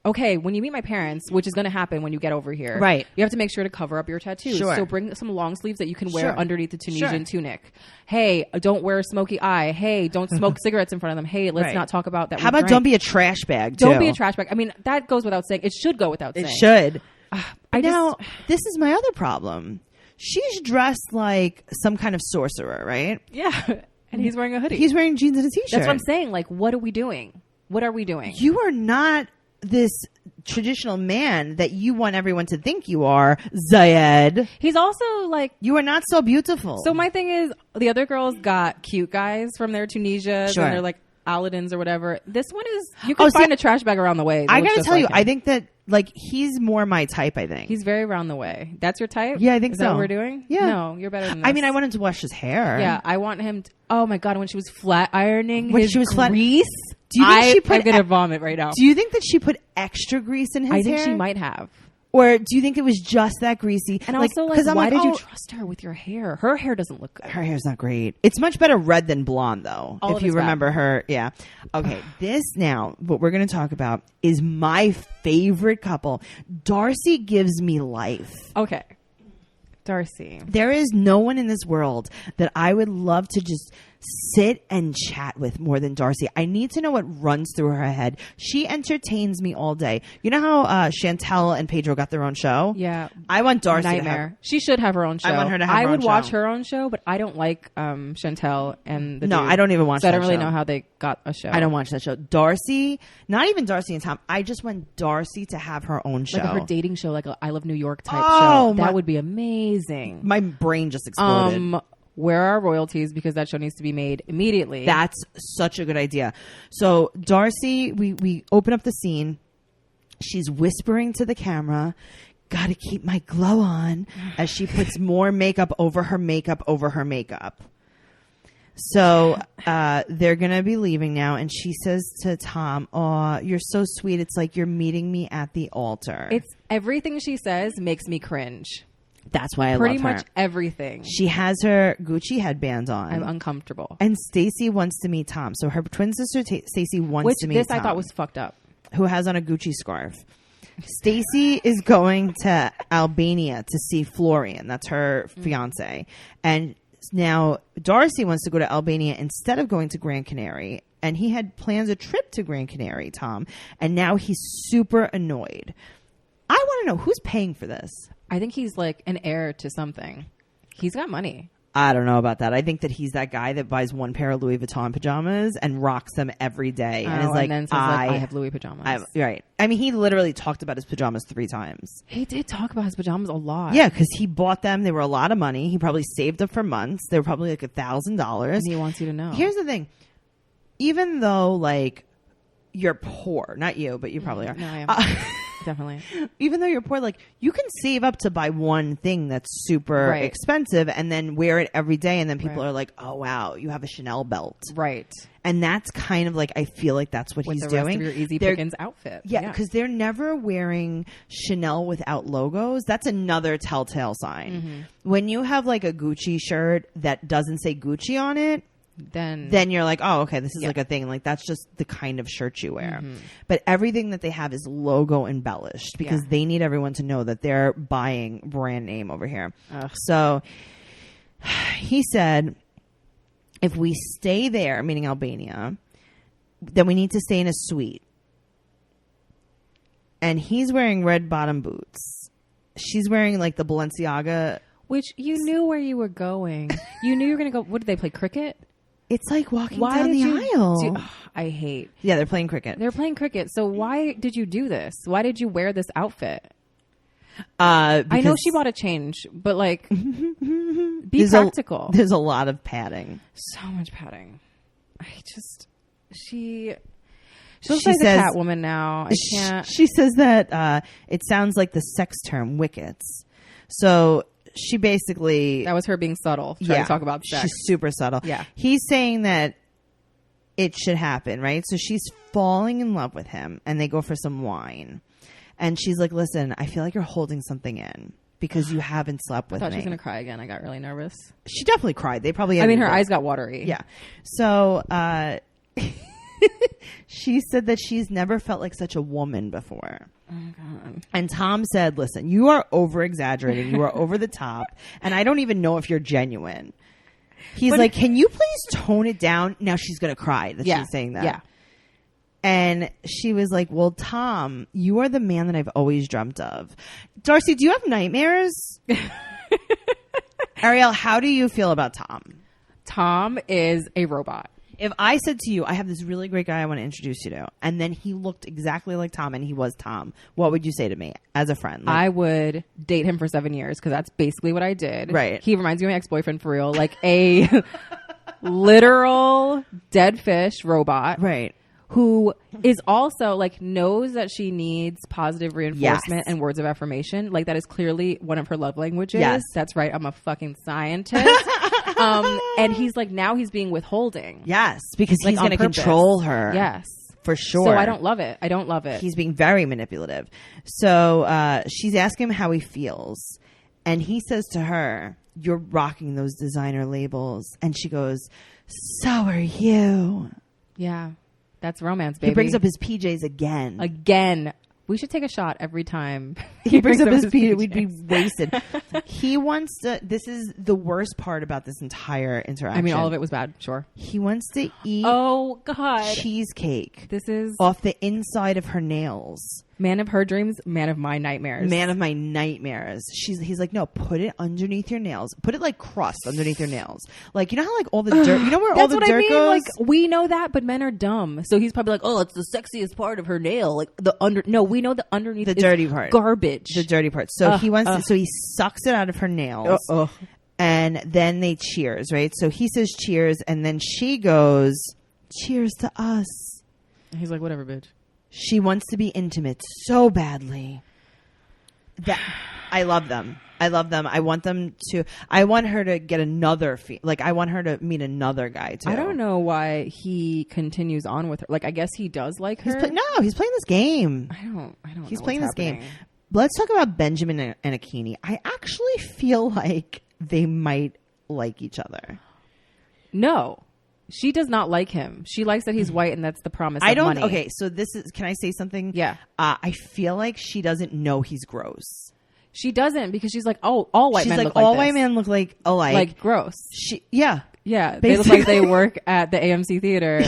okay, when you meet my parents, which is going to happen when you get over here, right? You have to make sure to cover up your tattoos. Sure. So bring some long sleeves that you can wear underneath the Tunisian Sure. tunic. Hey, don't wear a smoky eye. Hey, don't smoke cigarettes in front of them. Hey, let's not talk about that. How about don't be a trash bag, too? Don't be a trash bag. I mean, that goes without saying. It should go without saying. It should. This is my other problem. She's dressed like some kind of sorcerer, right? Yeah. And he's wearing a hoodie. He's wearing jeans and a t-shirt. That's what I'm saying. Like, what are we doing? What are we doing? You are not this traditional man that you want everyone to think you are, Zied. He's also like... You are not so beautiful. So my thing is, the other girls got cute guys from their Tunisia. Sure. And they're like Aladdin's or whatever. This one is... You can find a trash bag around the way. I gotta tell you, I think that, like, he's more my type, I think. He's very around the way. That's your type? Yeah, I think is so. Is that what we're doing? Yeah. No, you're better than this. I mean, I want him to wash his hair. Yeah, I want him to... Oh my God, when she was flat ironing when his she was grease... Do you think she put... I'm going to vomit right now. Do you think that she put extra grease in his hair? I think she might have. Or do you think it was just that greasy? And also, like, why did you trust her with your hair? Her hair doesn't look good. Her hair's not great. It's much better red than blonde, though. If you remember her. Yeah. Okay. This now, what we're going to talk about is my favorite couple. Darcy gives me life. Okay. Darcy. There is no one in this world that I would love to just sit and chat with more than Darcy. I need to know what runs through her head. She entertains me all day. You know how Chantel and Pedro got their own show? Yeah. I want Darcy Nightmare. to have... She should have her own show. I want her to have her own show. I would watch her own show, but I don't like Chantel and the No, dude. I don't even watch that that I don't really show. know how they got a show. I don't watch that show. Darcy, not even Darcy and Tom. I just want Darcy to have her own show. Like her dating show, like a I Love New York type Oh, show. That would be amazing. My brain just exploded. Where are royalties? Because that show needs to be made immediately. That's such a good idea. So Darcy, we open up the scene. She's whispering to the camera, "Gotta keep my glow on," as she puts more makeup over her makeup over her makeup. So they're going to be leaving now. And she says to Tom, "Oh, you're so sweet. It's like you're meeting me at the altar." It's everything she says makes me cringe. That's why I Pretty love her. much everything. She has her Gucci headband on. I'm uncomfortable. And Stacy wants to meet Tom. So her twin sister Stacy wants to meet Tom. Which I thought was fucked up. Who has on a Gucci scarf. Stacy is going to Albania to see Florian. That's her fiance. And now Darcy wants to go to Albania instead of going to Gran Canary. And he had planned a trip to Gran Canary, Tom. And now he's super annoyed. I want to know who's paying for this. I think he's like an heir to something. He's got money. I don't know about that. I think that he's that guy that buys one pair of Louis Vuitton pajamas and rocks them every day. And is like, and then says, I have Louis pajamas. Right. I mean, he literally talked about his pajamas 3 times. He did talk about his pajamas a lot. Yeah, because he bought them. They were a lot of money. He probably saved up for months. They were probably like $1,000. And he wants you to know. Here's the thing. Even though, like, you're poor, not you, but you probably are. No, I am. Definitely. Even though you're poor, like, you can save up to buy one thing that's super expensive and then wear it every day. And then people are like, "Oh, wow, you have a Chanel belt." Right. And that's kind of like, I feel like that's what he's the doing. Rest of your Easy Pickens outfit. Yeah, because they're never wearing Chanel without logos. That's another telltale sign. Mm-hmm. When you have like a Gucci shirt that doesn't say Gucci on it, then you're like, oh, okay, this is like a thing. Like, that's just the kind of shirt you wear. Mm-hmm. But everything that they have is logo embellished because they need everyone to know that they're buying brand name over here. Ugh. So he said, if we stay there, meaning Albania, then we need to stay in a suite. And he's wearing red bottom boots. She's wearing like the Balenciaga. Which you knew where you were going. You knew you were going to go. What did they play? Cricket? It's like walking down the aisle. I hate. Yeah, they're playing cricket. They're playing cricket. So why did you do this? Why did you wear this outfit? I know she bought a change, but like, be practical. There's a lot of padding. So much padding. She looks like a Catwoman now. I can't. She says that it sounds like the sex term wickets. So she basically... That was her being subtle, trying to talk about sex. She's super subtle. Yeah. He's saying that it should happen, right? So she's falling in love with him, and they go for some wine. And she's like, "Listen, I feel like you're holding something in because you haven't slept with me." I thought she was going to cry again. I got really nervous. She definitely cried. They probably... her eyes got watery. Yeah. So she said that she's never felt like such a woman before. Oh, God. And Tom said, "Listen, you are over-exaggerating. You are over the top. And I don't even know if you're genuine." He's like, "Can you please tone it down?" Now she's going to cry that she's saying that. Yeah. And she was like, "Well, Tom, you are the man that I've always dreamt of." Darcy, do you have nightmares? Ariel, how do you feel about Tom? Tom is a robot. If I said to you, "I have this really great guy I want to introduce you to," and then he looked exactly like Tom and he was Tom, what would you say to me as a friend? Like, I would date him for 7 years because that's basically what I did. Right. He reminds me of my ex-boyfriend for real. Like a literal dead fish robot. Right. Who is also like knows that she needs positive reinforcement and words of affirmation. Like that is clearly one of her love languages. Yes. That's right. I'm a fucking scientist. And he's like, now he's being withholding. Yes, because like, he's going to control her. Yes. For sure. So I don't love it. I don't love it. He's being very manipulative. So she's asking him how he feels. And he says to her, you're rocking those designer labels. And she goes, so are you. Yeah. That's romance, baby. He brings up his PJs again. Again. We should take a shot every time he brings up his PJs. We'd be wasted. He wants to... This is the worst part about this entire interaction. I mean, all of it was bad. Sure. He wants to eat... Oh, God. Cheesecake. This is... Off the inside of her nails. Man of her dreams, man of my nightmares. Man of my nightmares. He's like, no, put it underneath your nails. Put it like crust underneath your nails. Like, you know how like all the dirt, you know where all the dirt goes? Like, we know that, but men are dumb. So he's probably like, oh, it's the sexiest part of her nail. Like no, we know the underneath the dirty part. Garbage. The dirty part. So so he sucks it out of her nails. And then they cheers, right? So he says cheers, and then she goes, cheers to us. And he's like, whatever, bitch. She wants to be intimate so badly. That I love them. I love them. I want her to get another I want her to meet another guy too. I don't know why he continues on with her. Like, I guess he does like her. He's playing this game. I don't He's know playing what's this happening. game. Let's talk about Benjamin and Akini. I actually feel like they might like each other. No. She does not like him. She likes that he's white, and that's the promise of money. Okay, so can I say something? Yeah. I feel like she doesn't know he's gross. She doesn't, because she's like, oh, all white men look like all this. White men look like alike. Like, gross. Yeah. Yeah. They look like they work at the AMC theater.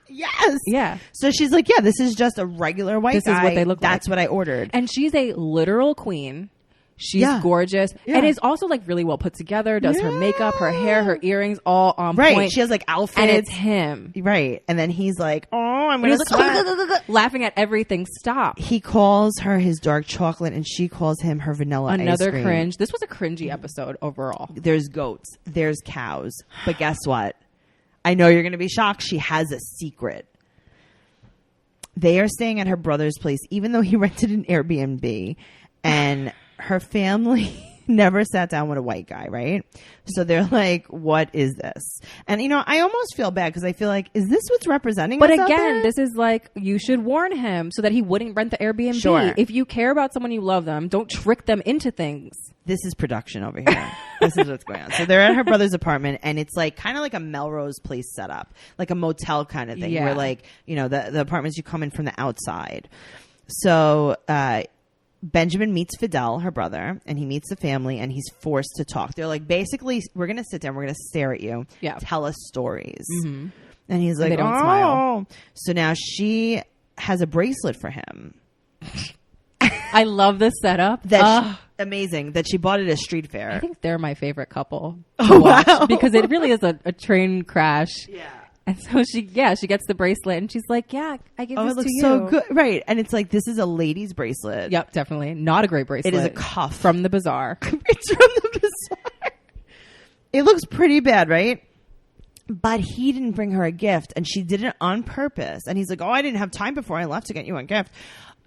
Yes. Yeah. So she's like, yeah, this is just a regular white guy. This is what they look like. That's what I ordered. And she's a literal queen. She's gorgeous. Yeah. And is also like really well put together, does her makeup, her hair, her earrings, all on point. She has like outfits. And it's him. Right. And then he's like, oh, I'm going to like, laughing at everything. Stop. He calls her his dark chocolate, and she calls him her vanilla Another ice cream. cringe. This was a cringy episode overall. There's goats. There's cows. But guess what? I know you're going to be shocked. She has a secret. They are staying at her brother's place, even though he rented an Airbnb. And her family never sat down with a white guy, right? So they're like, what is this? And, I almost feel bad because I feel like, is this what's representing us out there? This is like, you should warn him so that he wouldn't rent the Airbnb. Sure. If you care about someone, you love them, don't trick them into things. This is production over here. This is what's going on. So they're at her brother's apartment, and it's like kind of like a Melrose Place setup, like a motel kind of thing, where like, the apartments you come in from the outside. So, Benjamin meets Fidel, her brother, and he meets the family, and he's forced to talk. They're like, basically, we're going to sit down, we're going to stare at you, tell us stories. Mm-hmm. And he's like, they don't smile. So now she has a bracelet for him. I love this setup. Amazing. That she bought it at a street fair. I think they're my favorite couple to watch because it really is a train crash. Yeah. And so she gets the bracelet, and she's like, yeah, I give this to you. Oh, it looks so good. Right. And it's like, this is a lady's bracelet. Yep, definitely. Not a great bracelet. It is a cuff. From the bazaar. It's from the bazaar. It looks pretty bad, right? But he didn't bring her a gift, and she did it on purpose. And he's like, oh, I didn't have time before I left to get you a gift.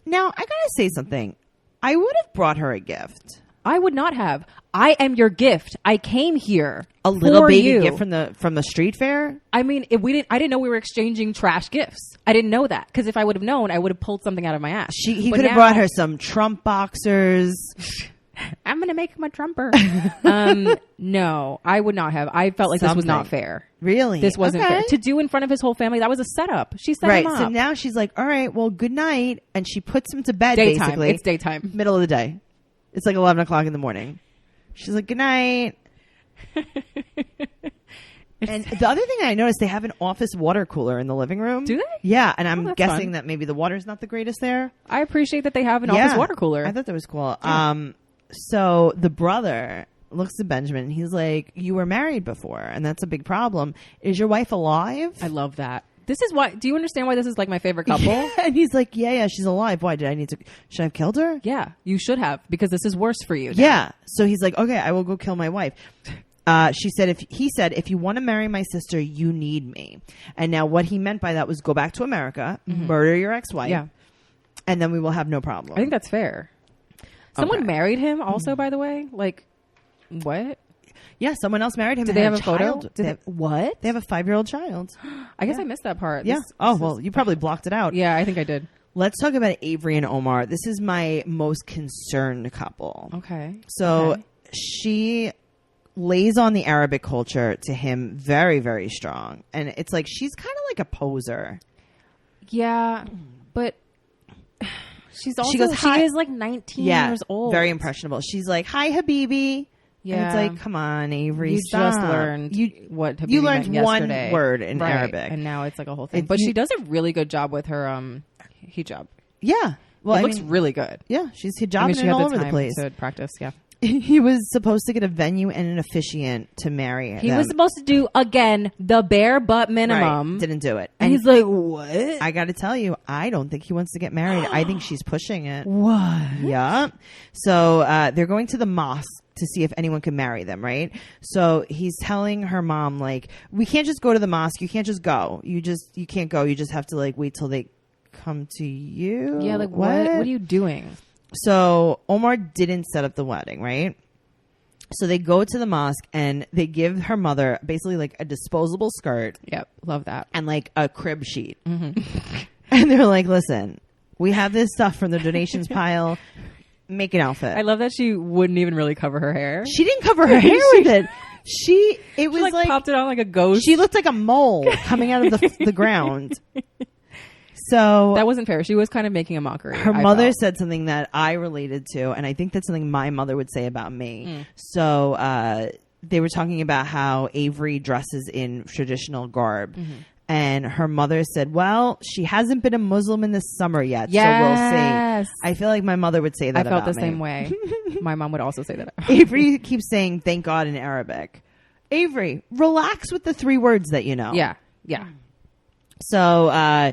Now, I got to say something. I would have brought her a gift. I would not have. I am your gift. I came here. A little baby gift from the street fair? I mean, I didn't know we were exchanging trash gifts. I didn't know that, because if I would have known, I would have pulled something out of my ass. He could have brought her some Trump boxers. I'm going to make him a Trumper. No, I would not have. I felt like this was not fair. Really? This wasn't fair. To do in front of his whole family, that was a setup. She set him up. So now she's like, all right, well, good night. And she puts him to bed, daytime. basically. It's daytime. Middle of the day. It's like 11 o'clock in the morning. She's like, good night. And the other thing I noticed, they have an office water cooler in the living room. Do they? Yeah, and I'm guessing that maybe the water's not the greatest there. I appreciate that they have an office water cooler. I thought that was cool. Yeah. So the brother looks at Benjamin, and he's like, you were married before, and that's a big problem. Is your wife alive? I love that. This is why. Do you understand why this is like my favorite couple? Yeah. And he's like, yeah, she's alive. Why should I have killed her? Yeah, you should have, because this is worse for you now. Yeah. So he's like, okay, I will go kill my wife. He said, if you want to marry my sister, you need me. And now what he meant by that was go back to America, murder your ex-wife, and then we will have no problem. I think that's fair. Someone married him also, by the way. Like, what? Yeah, someone else married him. Did they have a photo? What? They have a 5-year-old child. I guess I missed that part. Yeah. Well, you probably blocked it out. Yeah, I think I did. Let's talk about Avery and Omar. This is my most concerned couple. Okay. So she lays on the Arabic culture to him very, very strong. And it's like she's kind of like a poser. Yeah, but she is like 19 years old. Very impressionable. She's like, "Hi, Habibi." Yeah. And it's like, come on, Avery, you stop. just learned what Habibi you learned meant one yesterday. word in Arabic. And now it's like a whole thing. But she does a really good job with her hijab. Yeah. Well, it looks really good. Yeah, she's hijabbing all over the place. To practice, yeah. He was supposed to get a venue and an officiant to marry him. He was supposed to do, again, the bare butt minimum. Right. Didn't do it. And he's like, what? I got to tell you, I don't think he wants to get married. I think she's pushing it. What? Yeah. So they're going to the mosque to see if anyone can marry them, right? So he's telling her mom, like, we can't just go to the mosque. You can't just go. You can't go. You just have to, like, wait till they come to you. Yeah, like, what are you doing? So Omar didn't set up the wedding, right? So they go to the mosque and they give her mother basically like a disposable skirt. Yep, love that. And like a crib sheet. Mm-hmm. And they're like, listen, we have this stuff from the donations pile. Make an outfit. I love that she wouldn't even really cover her hair. She didn't cover her hair with it. She was like popped it on like a ghost. She looked like a mole coming out of the ground. So that wasn't fair. She was kind of making a mockery. Her mother said something that I related to, and I think that's something my mother would say about me. So they were talking about how Avery dresses in traditional garb. Mm-hmm. And her mother said, well, she hasn't been a Muslim in the summer yet, so we'll see. I feel like my mother would say that about me. I felt the same way. My mom would also say that. Avery keeps saying, thank God in Arabic. Avery, relax with the 3 words that you know. Yeah, yeah. So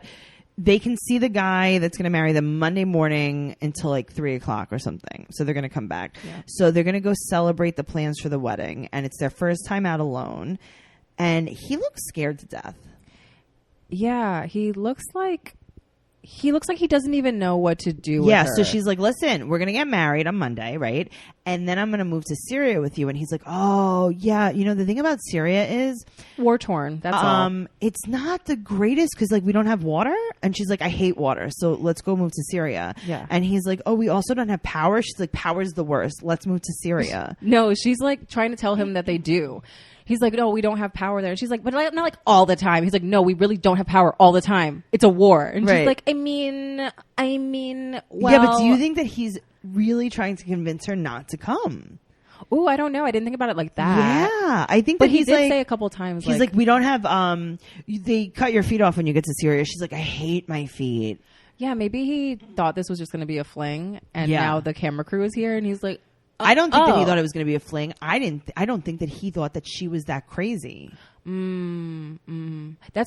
they can see the guy that's going to marry them Monday morning until like 3:00 or something. So they're going to come back. Yeah. So they're going to go celebrate the plans for the wedding. And it's their first time out alone. And he looks scared to death. Yeah, he looks like he doesn't even know what to do with her. So she's like, listen, we're going to get married on Monday, right? And then I'm going to move to Syria with you. And he's like, oh, yeah. You know, the thing about Syria is... war-torn, that's all. It's not the greatest because, like, we don't have water. And she's like, I hate water, so let's go move to Syria. Yeah. And he's like, oh, we also don't have power. She's like, power's the worst. Let's move to Syria. No, she's, like, trying to tell him that they do. He's like, no, we don't have power there. And she's like, but not like all the time. He's like, no, we really don't have power all the time. It's a war. And she's like, I mean, well. Yeah, but do you think that he's really trying to convince her not to come? Oh, I don't know. I didn't think about it like that. Yeah, I think but that he did say a couple times. He's like, we don't have, they cut your feet off when you get to Syria. She's like, I hate my feet. Yeah, maybe he thought this was just going to be a fling. And now the camera crew is here. And he's like, I don't think that he thought it was going to be a fling. I don't think that he thought that she was that crazy. That's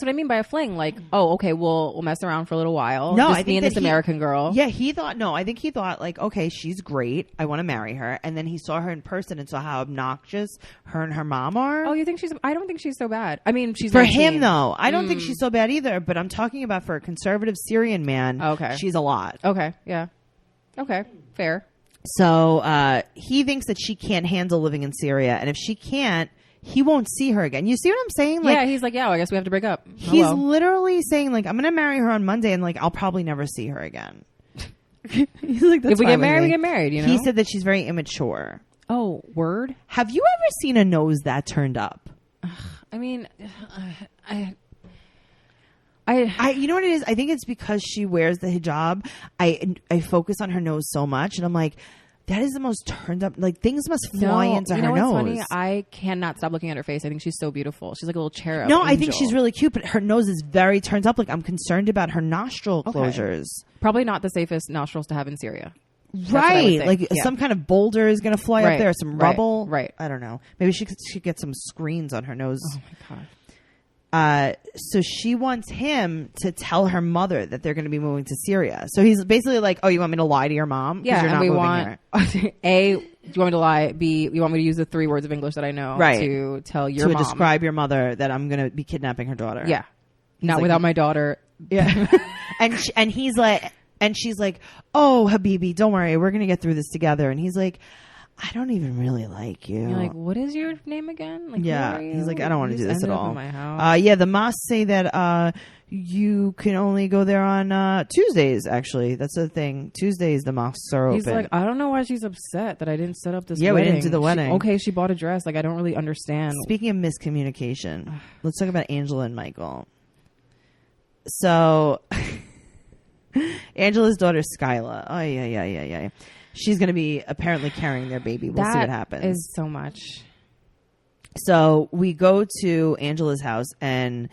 what I mean by a fling. Like, oh, okay, we'll mess around for a little while. No, just I think me and this American girl. Yeah, I think he thought like, okay, she's great. I want to marry her. And then he saw her in person and saw how obnoxious her and her mom are. Oh, you think I don't think she's so bad. I mean, she's for 19. him though. I don't think she's so bad either. But I'm talking about for a conservative Syrian man. Okay, she's a lot. Okay, yeah. Okay, fair. So he thinks that she can't handle living in Syria, and if she can't, he won't see her again. You see what I'm saying? Like, yeah, he's like, yeah, well, I guess we have to break up. He's literally saying, like, I'm going to marry her on Monday, and like, I'll probably never see her again. He's like, that's if we get married, we get married. You know. He said that she's very immature. Oh, word. Have you ever seen a nose that turned up? I mean, you know what it is? I think it's because she wears the hijab. I focus on her nose so much, and I'm like, that is the most turned up. Like, things must fly into her nose. Funny? I cannot stop looking at her face. I think she's so beautiful. She's like a little cherub. No, angel. I think she's really cute, but her nose is very turned up. Like, I'm concerned about her nostril closures. Probably not the safest nostrils to have in Syria. Right. Like some kind of boulder is going to fly up there. Some rubble. Right. I don't know. Maybe she should get some screens on her nose. Oh my God. So she wants him to tell her mother that they're going to be moving to Syria. So he's basically like, oh, you want me to lie to your mom? Yeah, you're not we moving want, here. A, do you want me to lie? B, you want me to use the 3 words of English that I know to tell your mom. To describe your mother that I'm going to be kidnapping her daughter. Yeah. He's not like, without my daughter. Yeah. and he's like, and she's like, oh, Habibi, don't worry. We're going to get through this together. And he's like, I don't even really like you. You're like, what is your name again? Like, yeah. He's like, I don't want to do this at all. My house. Yeah, the mosques say that you can only go there on Tuesdays, actually. That's the thing. Tuesdays, the mosques are open. He's like, I don't know why she's upset that I didn't set up this wedding. We didn't do the wedding. She bought a dress. Like, I don't really understand. Speaking of miscommunication, let's talk about Angela and Michael. So, Angela's daughter, Skyla. Oh, yeah. She's going to be apparently carrying their baby. We'll see what happens. That is so much. So we go to Angela's house, and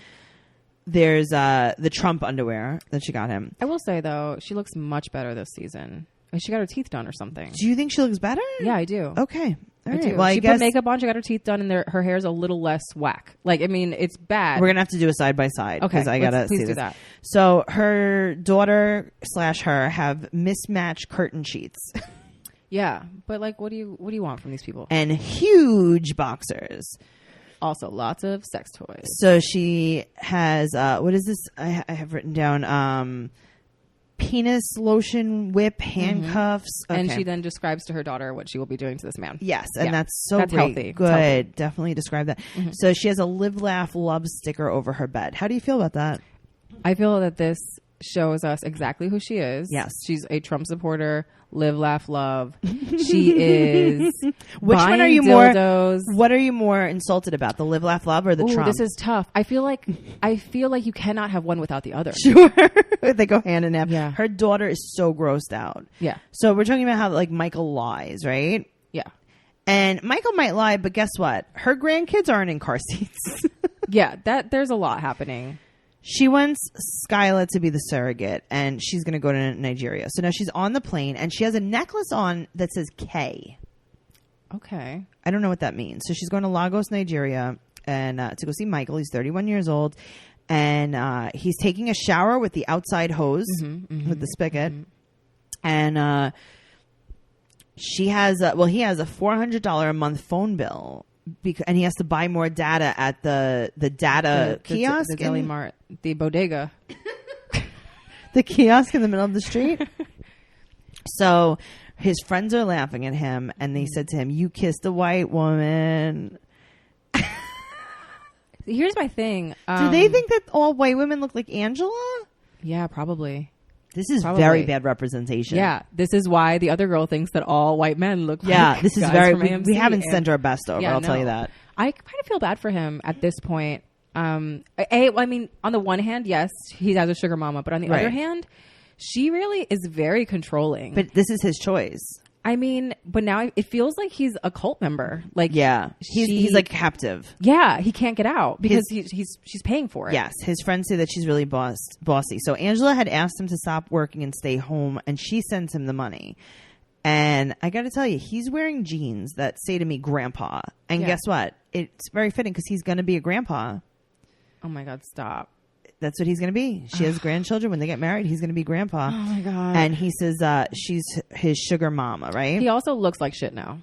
there's the Trump underwear that she got him. I will say, though, she looks much better this season. Like, she got her teeth done or something. Do you think she looks better? Yeah, I do. Okay. All right. Do. Well, she put makeup on. She got her teeth done, and her hair's a little less whack. Like, I mean, it's bad. We're gonna have to do a side by side. Okay, I gotta please see do this. that. So her daughter / her have mismatched curtain sheets. Yeah, but like, what do you want from these people? And huge boxers. Also, lots of sex toys. So she has what is this? I have written down penis lotion, whip, handcuffs. Okay. And she then describes to her daughter what she will be doing to this man. Yes, and that's so that's great. healthy. Good. Healthy. Definitely describe that. So she has a live, laugh, love sticker over her bed. How do you feel about that? I feel that this shows us exactly who she is. Yes. She's a Trump supporter. Live, laugh, love. She is. Which one are you dildos. more? What are you more insulted about, the live, laugh, love, or the Trump? This is tough. I feel like you cannot have one without the other. Sure, they go hand in hand. Yeah. Her daughter is so grossed out. Yeah. So we're talking about how like Michael lies, right? Yeah. And Michael might lie, but guess what? Her grandkids aren't in car seats. Yeah. There's a lot happening. She wants Skyla to be the surrogate, and she's going to go to Nigeria. So now she's on the plane, and she has a necklace on that says K. Okay. I don't know what that means. So she's going to Lagos, Nigeria, and to go see Michael. He's 31 years old, and he's taking a shower with the outside hose, with the spigot. And she has he has a $400 a month phone bill. And he has to buy more data at the data kiosk. The deli mart. The bodega. The kiosk in the middle of the street. So his friends are laughing at him, and they said to him, "You kissed a white woman." Here's my thing. Do they think that all white women look like Angela? Yeah, probably. This is very bad representation. Yeah, this is why the other girl thinks that all white men look like this is guys very... from AMC. We haven't sent our best over, I'll tell you that. I kind of feel bad for him at this point. I mean, on the one hand, yes, he has a sugar mama, but on the other hand, she really is very controlling. But this is his choice. I mean, but now it feels like he's a cult member. Like, he's like captive. Yeah, he can't get out because she's paying for it. Yes, his friends say that she's really bossy. So Angela had asked him to stop working and stay home, and she sends him the money. And I got to tell you, he's wearing jeans that say to me, "Grandpa." And guess what? It's very fitting because he's going to be a grandpa. Oh my God! Stop. That's what he's going to be. She has grandchildren. When they get married, he's going to be grandpa. Oh my God. And he says she's his sugar mama, right? He also looks like shit now.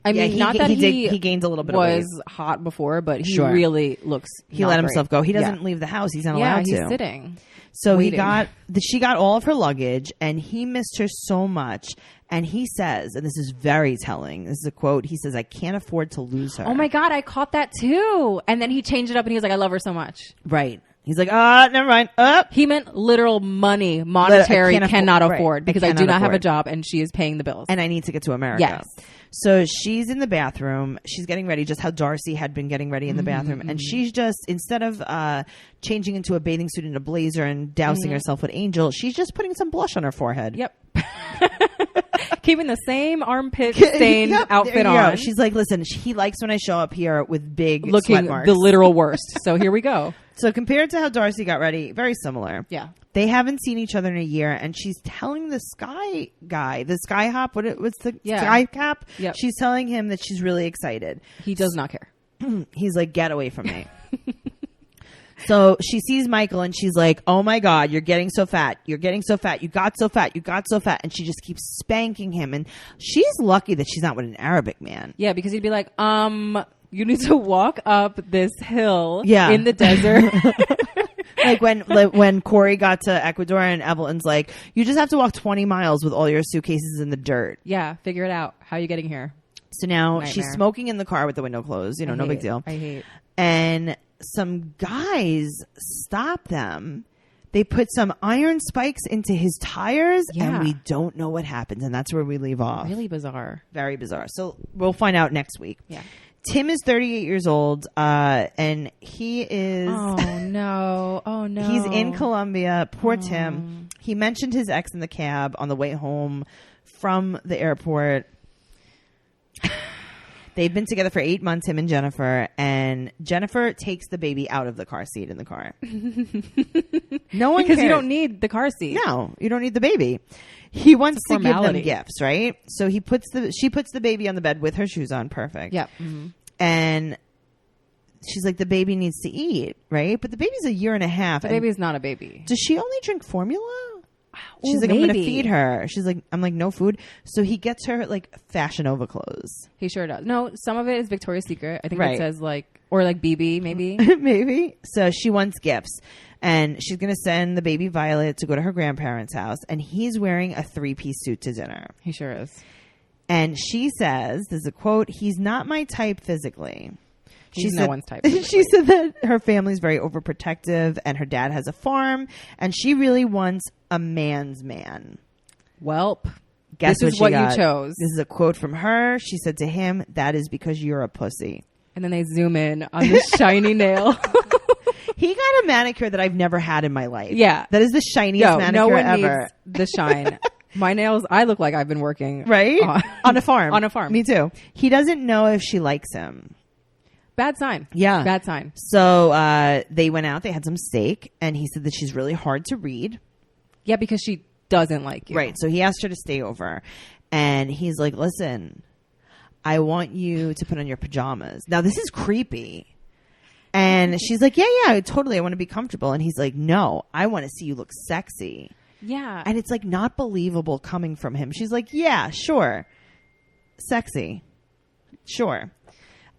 I mean, he gained a little bit of weight. Was hot before, but he really looks. He let himself go. He doesn't leave the house. He's not allowed to. Yeah, he's sitting. So she got all of her luggage, and he missed her so much. And he says, and this is very telling. This is a quote. He says, "I can't afford to lose her." Oh my God, I caught that too. And then he changed it up, and he was like, "I love her so much." Right. He's like, never mind. He meant literal money, monetary, cannot afford because I do not have a job and she is paying the bills. And I need to get to America. Yes. So she's in the bathroom. She's getting ready, just how Darcy had been getting ready in the bathroom. And she's just, instead of changing into a bathing suit and a blazer and dousing herself with Angel, she's just putting some blush on her forehead. Yep. Keeping the same armpit stained outfit on. She's like, listen, he likes when I show up here with big looking sweat marks. The literal worst. So here we go. So compared to how Darcy got ready, very similar. Yeah. They haven't seen each other in a year, and she's telling the Sky guy, the Sky Hop, what's the Sky Cap? Yep. She's telling him that she's really excited. He does not care. He's like, get away from me. So she sees Michael, and she's like, oh my God, you're getting so fat. You're getting so fat. You got so fat. You got so fat. And she just keeps spanking him. And she's lucky that she's not with an Arabic man. Yeah, because he'd be like, you need to walk up this hill in the desert. Like when Corey got to Ecuador and Evelyn's like, you just have to walk 20 miles with all your suitcases in the dirt. Yeah, figure it out. How are you getting here? So now Nightmare. she's smoking in the car with the window closed. You know, no big deal. I hate. And some guys stop them. They put some iron spikes into his tires, and we don't know what happens. And that's where we leave off. Really bizarre. Very bizarre. So we'll find out next week. Yeah. Tim is 38 years old, and he is... Oh, no. Oh, no. He's in Colombia. Poor Tim. He mentioned his ex in the cab on the way home from the airport. They've been together for 8 months, him and Jennifer takes the baby out of the car seat in the car. No one Because cares. you don't need the car seat. No, you don't need the baby. He wants to give them formality. gifts, right? So she puts the baby on the bed with her shoes on. Perfect. Yep. Mm-hmm. And she's like, the baby needs to eat, right? But the baby's 1.5 years. The baby's not a baby. Does she only drink formula? She's Ooh, like, I'm going to maybe. feed her. She's like, I'm like, no food. So he gets her like Fashion Nova clothes. He sure does. No, some of it is Victoria's Secret. I think Right. it says like, or like BB maybe. Maybe. So she wants gifts. And she's going to send the baby Violet to go to her grandparents' house. And he's wearing a 3-piece suit to dinner. He sure is. And she says, there's a quote, he's not my type physically. He's no one's type. She said that her family's very overprotective and her dad has a farm. And she really wants a man's man. Welp. Guess This is what what she you got? chose. This is a quote from her. She said to him, that is because you're a pussy. And then they zoom in on the shiny nail. He got a manicure that I've never had in my life. Yeah. That is the shiniest manicure no one ever. needs the shine. My nails, I look like I've been working. Right? On a farm. On a farm. Me too. He doesn't know if she likes him. Bad sign. Yeah. Bad sign. So they went out. They had some steak. And he said that she's really hard to read. Yeah, because she doesn't like you. Right. So he asked her to stay over. And he's like, listen, I want you to put on your pajamas. Now, this is creepy. And she's like, yeah, totally. I want to be comfortable. And he's like, no, I want to see you look sexy. Yeah. And it's like not believable coming from him. She's like, yeah, sure. Sexy. Sure.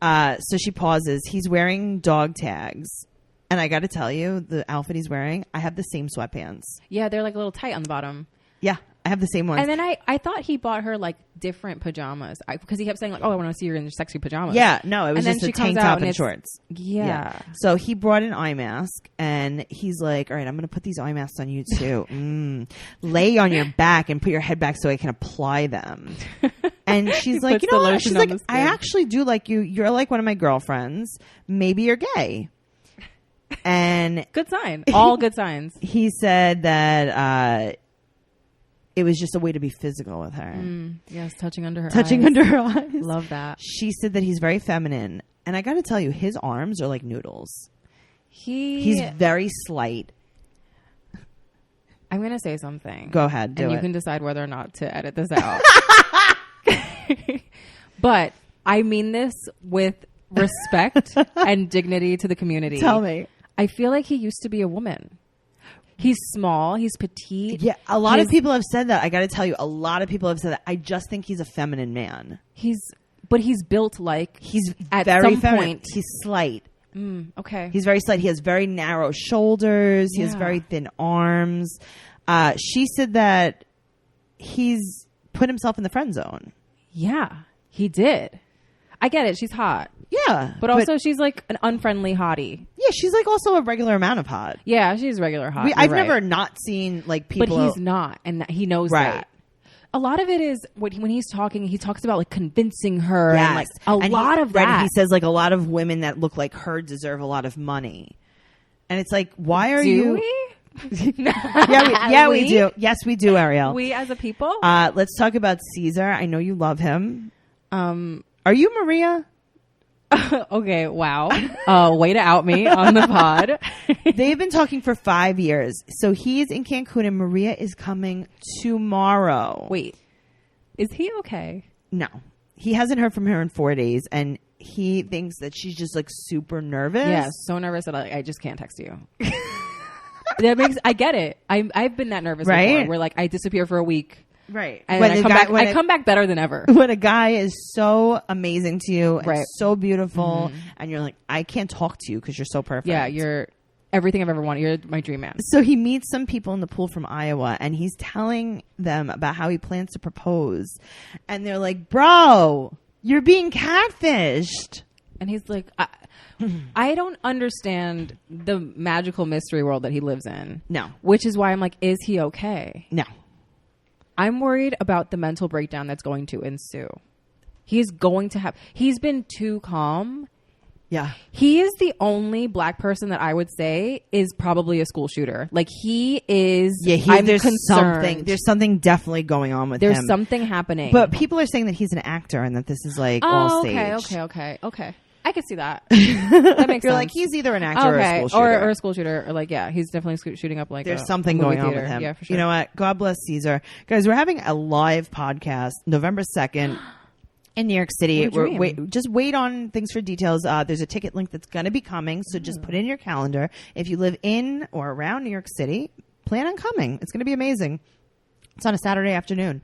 So she pauses. He's wearing dog tags. And I got to tell you, the outfit he's wearing, I have the same sweatpants. Yeah, they're like a little tight on the bottom. Yeah, I have the same ones. And then I thought he bought her like different pajamas because he kept saying like, oh, I want to see her in your sexy pajamas. Yeah, no, it was And just then a she comes tank out top and and it's- shorts. Yeah. So he brought an eye mask and he's like, all right, I'm going to put these eye masks on you too. Lay on your back and put your head back so I can apply them. And she's like, you puts know the what? lotion She's on like, the I skin. actually do like you. You're like one of my girlfriends. Maybe you're gay. And Good sign. All good signs. he said that it was just a way to be physical with her. Yes, touching under her Touching eyes. under her eyes. Love that. She said that he's very feminine. And I got to tell you, his arms are like noodles. He's very slight. I'm going to say something. Go ahead. Do and it. you can decide whether or not to edit this out. But I mean this with respect and dignity to the community. Tell me. I feel like he used to be a woman. He's small. He's petite. Yeah, a lot of people have said that. I got to tell you, a lot of people have said that. I just think he's a feminine man. But he's built like He's at very some feminine. point. He's slight. Okay. He's very slight. He has very narrow shoulders. He has Yeah. very thin arms. She said that he's put himself in the friend zone. Yeah, he did. I get it. She's hot. Yeah. But also she's like an unfriendly hottie. yeah, she's like also a regular amount of hot. Yeah, she's regular hot. I've You're right. never not seen like people. But he's not, and he knows Right. that. A lot of it is when he's talking, he talks about like convincing her and like And lot of that. He says like a lot of women that look like her deserve a lot of money. And it's like, why are Do you? we? We do. Yes, we do, Ariel. We as a people? Let's talk about Caesar. I know you love him. Are you Maria? Okay, wow. Way to out me on the pod. They've been talking for 5 years. So he's in Cancun and Maria is coming tomorrow. Wait, is he okay? No. He hasn't heard from her in 4 days and he thinks that she's just like super nervous. Yeah, so nervous that I just can't text you. I get it. I've been that nervous Right? before where like I disappear for a week. Right. And When then the guy- I come back better than ever. when a guy is so amazing to you and Right. so beautiful and you're like, I can't talk to you because you're so perfect. Yeah, you're everything I've ever wanted. You're my dream man. So he meets some people in the pool from Iowa and he's telling them about how he plans to propose. And they're like, bro, You're being catfished. And he's like, I don't understand the magical mystery world that he lives in. No. Which is why I'm like, is he okay? No. I'm worried about the mental breakdown that's going to ensue. He's been too calm. Yeah. He is the only black person that I would say is probably a school shooter. Like he is. Yeah, there's something definitely going on with him. There's something happening. But people are saying that he's an actor and that this is like all staged. Okay. I can see that. That makes You're sense. like, he's either an actor or a school shooter. Or a school shooter. Or like, yeah, he's definitely shooting up like there's something going on with him. Yeah, for sure. You know what? God bless Caesar. Guys, we're having a live podcast November 2nd. In New York City. Just wait on things for details. There's a ticket link that's going to be coming, so just put it in your calendar. If you live in or around New York City, plan on coming. It's going to be amazing. It's on a Saturday afternoon.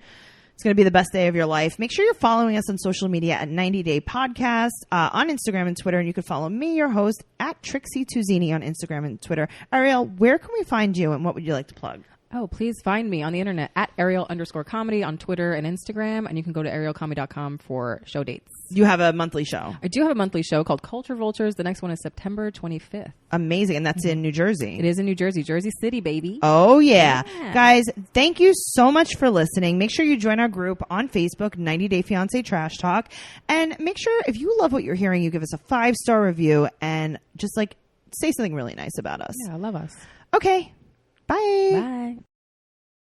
It's going to be the best day of your life. Make sure you're following us on social media at 90 Day Podcast on Instagram and Twitter. And you can follow me, your host, at Trixie Tuzini on Instagram and Twitter. Ariel, where can we find you and what would you like to plug? Oh, please find me on the internet at Ariel_comedy on Twitter and Instagram. And you can go to arielcomedy.com for show dates. You have a monthly show. I do have a monthly show called Culture Vultures. The next one is September 25th. Amazing. And that's in New Jersey. It is in New Jersey. Jersey City, baby. Oh, yeah. Guys, thank you so much for listening. Make sure you join our group on Facebook, 90 Day Fiancé Trash Talk. And make sure if you love what you're hearing, you give us a 5-star review and just like say something really nice about us. Yeah, I love us. Okay. Bye. Bye.